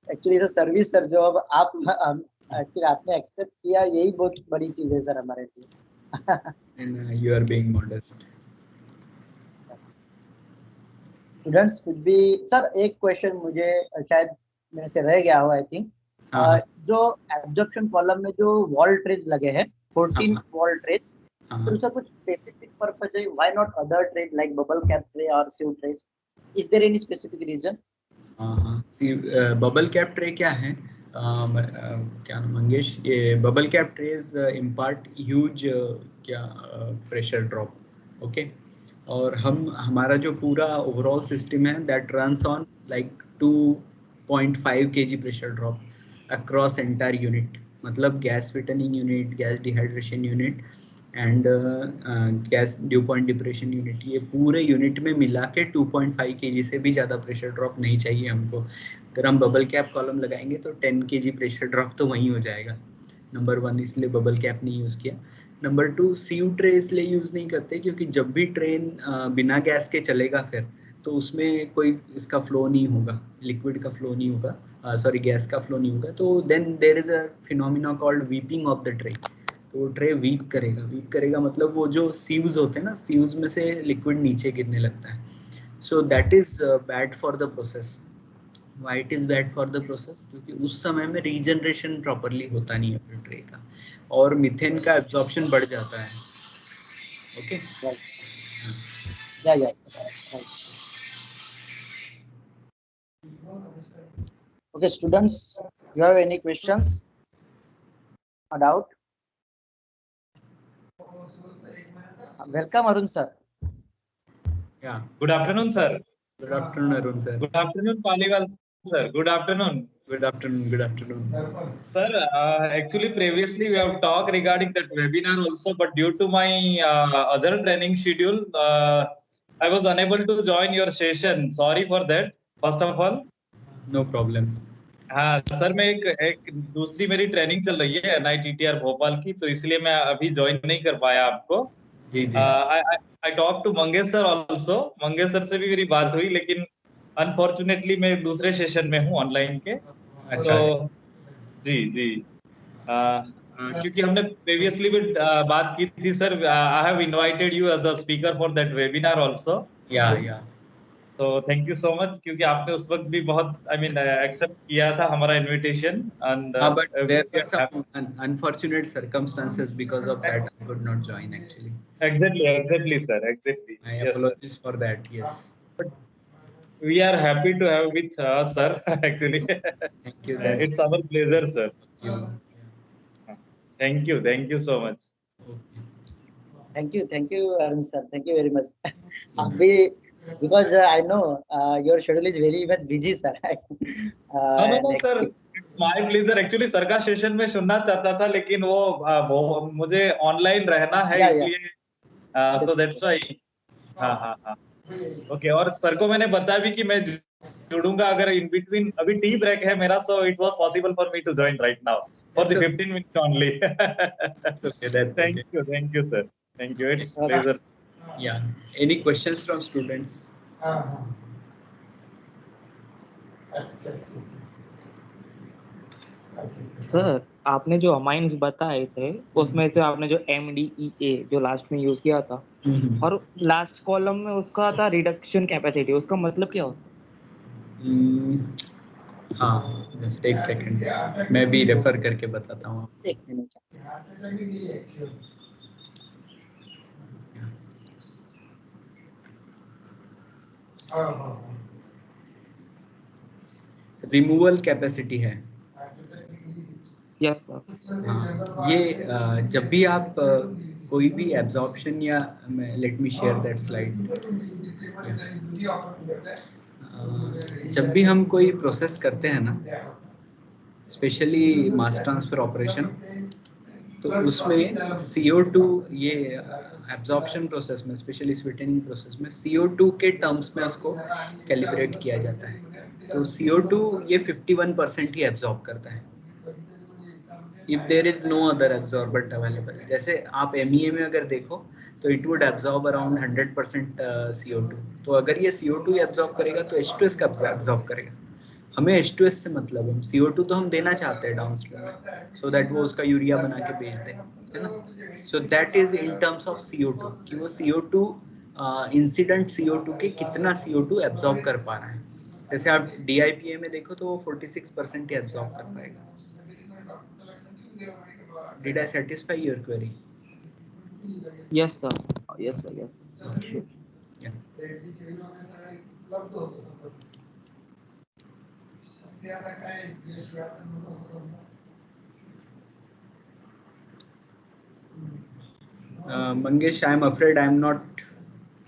एक्चुअली सर्विस सर, जो अब आप एक्चुअली आपने एक्सेप्ट किया, यही बहुत बड़ी चीज है सर हमारे लिए। And you are being modest. Students कुछ भी सर, एक क्वेश्चन मुझे शायद मेरे से रह गया हो, आई थिंक। हाँ जो एब्जॉर्प्शन कॉलम में जो वॉल ट्रेज लगे हैं, 14 हाँ वॉल ट्रेज, हाँ। तो उसका कुछ स्पेसिफिक पर्पस है? Why not other trays like bubble cap tray और sieve trays? Is there any specific reason? हाँ, बबल कैप ट्रे क्या है? क्या नाम मंगेश, ये bubble cap trays impart huge क्या प्रेशर ड्रॉप, ओके। और हमारा जो पूरा ओवरऑल सिस्टम है that runs on like 2.5 kg pressure drop across entire unit, मतलब गैस फिटनिंग unit, gas dehydration unit and gas due point depression unit, ये पूरे यूनिट में मिला के 2.5 kg से भी ज़्यादा प्रेशर ड्रॉप नहीं चाहिए हमको। अगर हम बबल कैप कॉलम लगाएंगे तो 10 kg प्रेशर ड्रॉप तो वहीं हो जाएगा। नंबर 1 इसलिए बबल कैप नहीं यूज़ किया। नंबर 2 सीव ट्रे इसलिए यूज़ नहीं करते क्योंकि जब भी ट्रेन बिना गैस के चलेगा फिर तो उसमें कोई इसका फ्लो नहीं होगा, लिक्विड का फ्लो नहीं होगा, सॉरी गैस का फ्लो नहीं होगा, तो then there is a phenomena called weeping of the tray. तो ट्रे वीक करेगा मतलब वो जो सीव्स होते हैं ना, सीव्स में से लिक्विड नीचे गिरने लगता है। सो that is bad for the process. Why it is bad for the process? क्योंकि उस समय में रीजनरेशन प्रॉपरली होता नहीं है फिर ट्रे का, और मीथेन का एब्जॉर्प्शन बढ़ जाता है, okay. Right. Yeah, yes. Right. Okay, students, you have any questions or doubt? Welcome, Arun sir. Yeah, Good afternoon, sir. good afternoon Arun sir. Good afternoon, Paliwal sir. Good afternoon. Good afternoon. Sir, actually previously we have talked regarding that webinar also, but due to my other training schedule, I was unable to join your session. Sorry for that, first of all. No problem. हाँ sir, मैं एक दूसरी मेरी training चल रही है NITTR Bhopal की, तो इसलिए मैं अभी ज्वाइन नहीं कर पाया आपको। जी जी। I talked to Mangesh sir also. Mangesh sir से भी मेरी बात हुई, लेकिन अनफॉर्चुनेटली मैं दूसरे सेशन में हूँ ऑनलाइन के। अच्छा, तो जी क्योंकि हमने प्रीवियसली भी बात की थी sir. I have invited you as a speaker for that webinar also. या तो थैंक यू सो मच, क्योंकि आपने उस वक्त भी बहुत एक्सेप्ट किया था हमारा इनविटेशन एंड हाँ, but there were some unfortunate circumstances because of that I could not join actually. Exactly sir, exactly. I yes sir, apologize for that. Yes. We are happy to have with sir actually. Thank you. That's it's our pleasure sir. you. Thank you so much. Okay. Thank you, Arun sir. Thank you very much. Because I know your schedule is very much busy, sir. No And sir, it's my pleasure. Actually sir का session में सुनना चाहता था, लेकिन वो मुझे online रहना है, Yeah. इसलिए सो दैट्स व्हाई। हाँ ओके। और सर को मैंने बताया भी कि मैं जुड़ूंगा अगर इन बिटवीन, अभी टी ब्रेक है मेरा, so it was possible for me to join right now for the 15 minute only. That's okay. That's okay. Thank you sir, thank you, it's Okay. Pleasure. Yeah. Any questions from students? Sir, आपने जो amines बताए थे उसमें से आपने जो MDEA जो last में यूज किया था, और लास्ट कॉलम में उसका था रिडक्शन कैपेसिटी, उसका मतलब क्या होता हाँ, जस्ट एक सेकंड, मैं भी रेफर करके बताता हूँ। एक minute. रिमूवल कैपेसिटी है। है? Yes sir. हाँ, ये जब भी आप कोई भी एब्जॉर्प्शन या let me share that slide. जब भी हम कोई प्रोसेस करते हैं ना, स्पेशली मास ट्रांसफर ऑपरेशन, तो उसमें CO2, ये एब्जॉर्प्शन प्रोसेस में, स्पेशली स्वीटनिंग प्रोसेस में CO2 के टर्म्स में उसको कैलिब्रेट किया जाता है। तो CO2 ये 51% ही एब्जॉर्ब करता है if there is no other absorbent available। जैसे आप MEA में अगर देखो तो it would absorb around 100% CO2। तो अगर ये CO2 एब्जॉर्ब करेगा तो H2S का एब्जॉर्ब करेगा। हमें H2S से मतलब है, CO2 तो हम देना चाहते हैं डाउनस्ट्रीम में, सो दैट वो उसका यूरिया बना के बेच दे, है ना। सो that is in terms of CO2 कि वो CO2 इंसिडेंट CO2 के कितना CO2 एब्जॉर्ब कर पा रहा है। जैसे आप DIPA में देखो तो वो 46% ही एब्जॉर्ब कर पाएगा। Did I satisfy your query? Yes sir, yes sir, yes. Yeah. Mangesh, I'm afraid I'm not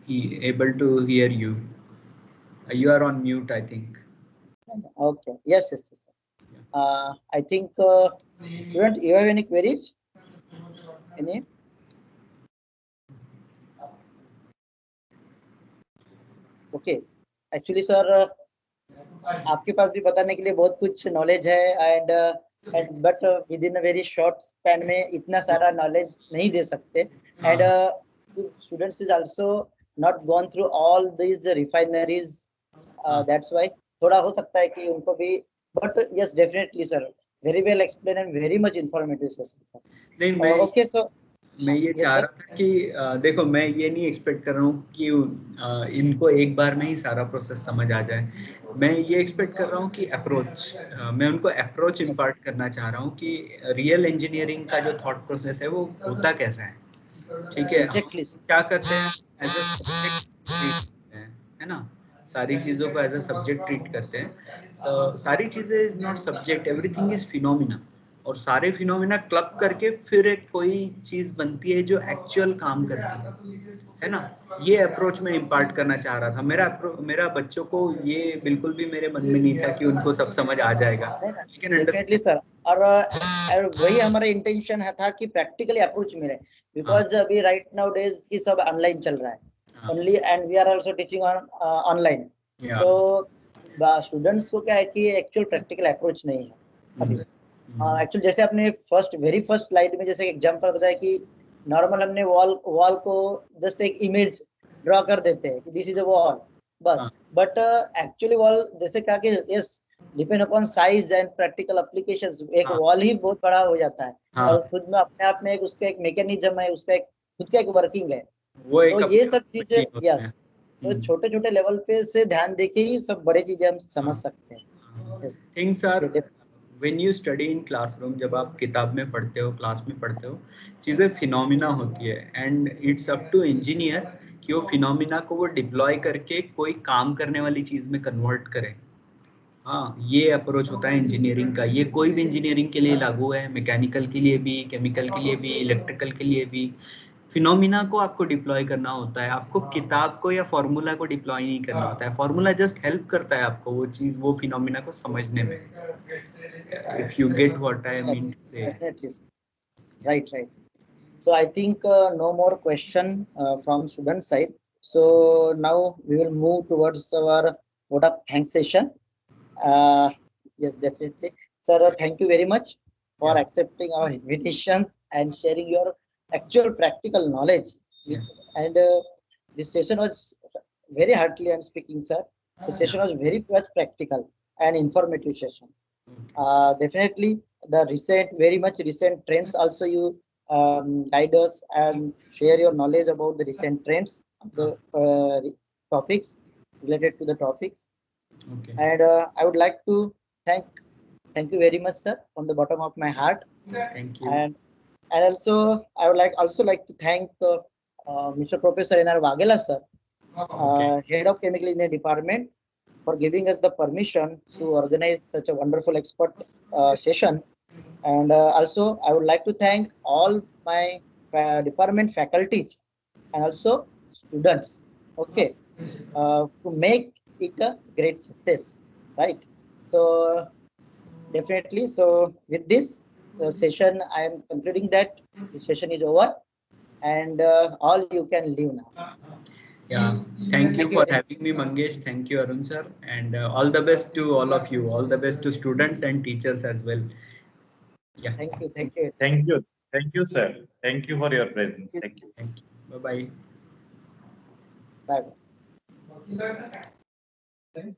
able to hear you. You are on mute, I think. Okay. Yes, yes, yes. I think, student, you have any queries? Any? Okay. Actually, sir, आपके पास भी बताने के लिए बहुत कुछ knowledge है and but with in a very short span में इतना सारा नॉलेज नहीं दे सकते and students is also not gone through all these refineries that's why थोड़ा हो सकता है कि उनको भी but yes definitely sir very well explain and very much informative session sir नहीं, मैं ओके सो मैं ये yes, चाह sir. रहा था कि देखो, मैं ये नहीं एक्सपेक्ट कर रहा हूँ कि इनको एक बार में ही सारा प्रोसेस समझ आ जाए. मैं ये एक्सपेक्ट कर रहा हूँ कि अप्रोच, मैं उनको अप्रोच इम्पार्ट करना चाह रहा हूँ कि रियल इंजीनियरिंग का जो थॉट प्रोसेस है वो होता कैसा है. ठीक है, Exactly, sir. क्या करते हैं, एज अ सब्जेक्ट है ना, सारी चीजों को एज अ सब्जेक्ट ट्रीट करते हैं. तो सारी चीजें is not subject, everything is phenomena, और सारे फिनोमिना क्लब करके फिर एक कोई चीज बनती है जो एक्चुअल काम करती है ना. ये अप्रोच मैं इम्पार्ट करना चाह रहा था. मेरा बच्चों को ये बिल्कुल भी मेरे मन में नहीं था कि उनको सब समझ आ जाएगा. डेफिनेटली सर और वही हमारा इंटेंशन है था कि प्रैक्टिकली अप्रोच मिले बिकॉज अभी राइट नाउ डेज की सब ऑनलाइन चल रहा है only and we are also teaching on online so students को क्या है कि एक्चुअल प्रैक्टिकल अप्रोच नहीं है अभी. एक्चुअली जैसे आपने वेरी फर्स्ट स्लाइड में जैसे एग्जांपल बताया कि नॉर्मल हमने वॉल को जस्ट एक इमेज ड्रॉ कर देते हैं कि दिस इज अ वॉल बस. बट एक्चुअली वॉल जैसे कहा कि yes depend upon size and practical applications एक वॉल ही बहुत बड़ा हो जाता है और खुद में अपने आप में एक उसका एक मैकेनिज्म है, उसका एक खुद का एक वर्किंग है. वो एक तो ये सब चीजें यस, तो छोटे छोटे लेवल पे से ध्यान देके ही सब बड़े चीजें हम समझ सकते हैं. Yes. Things are when you study in classroom, जब आप किताब में पढ़ते हो, क्लास में पढ़ते हो, चीजें फिनोमिना होती है and it's up to engineer कि वो फिनोमिना को वो डिप्लॉय करके कोई काम करने वाली चीज में कन्वर्ट करे. हाँ, ये अप्रोच होता है इंजीनियरिंग का. ये कोई भी इंजीनियरिंग के लिए लागू है, मैकेनिकल के लिए भी, केमिकल के लिए भी, इलेक्ट्रिकल के लिए भी. फिनोमिना को आपको डिप्लॉय करना होता है, आपको किताब को या फॉर्मूला को डिप्लॉय नहीं करना होता है. फॉर्मूला जस्ट हेल्प करता है आपको वो चीज, वो फिनोमिना को समझने में. If you get what I mean to say. Definitely. Right. So I think no more question from student side. So now we will move towards our vote of thanks session. Yes, definitely. Sir, thank you very much for accepting our invitations and sharing your actual practical knowledge. And this session was very heartily, I'm speaking, sir. The session was very much practical and informative session. Definitely, the very much recent trends also you guide us and share your knowledge about the recent trends, the topics related to the topics. Okay. And I would like to thank you very much, sir, from the bottom of my heart. Thank you. And also I would like to thank Mr. Professor N.R. Waghela, sir, Head of Chemical Engineering Department, for giving us the permission to organize such a wonderful expert session. And also I would like to thank all my department faculties and also students, okay, to make it a great success, right? So definitely, so with this session I am concluding that the session is over and all you can leave now. Yeah, thank you for having me, Mangesh. Thank you, Arun sir, and all the best to all of you. All the best to students and teachers as well. Yeah. Thank you. Thank you, sir. Thank you for your presence. Thank you. Bye bye. Bye.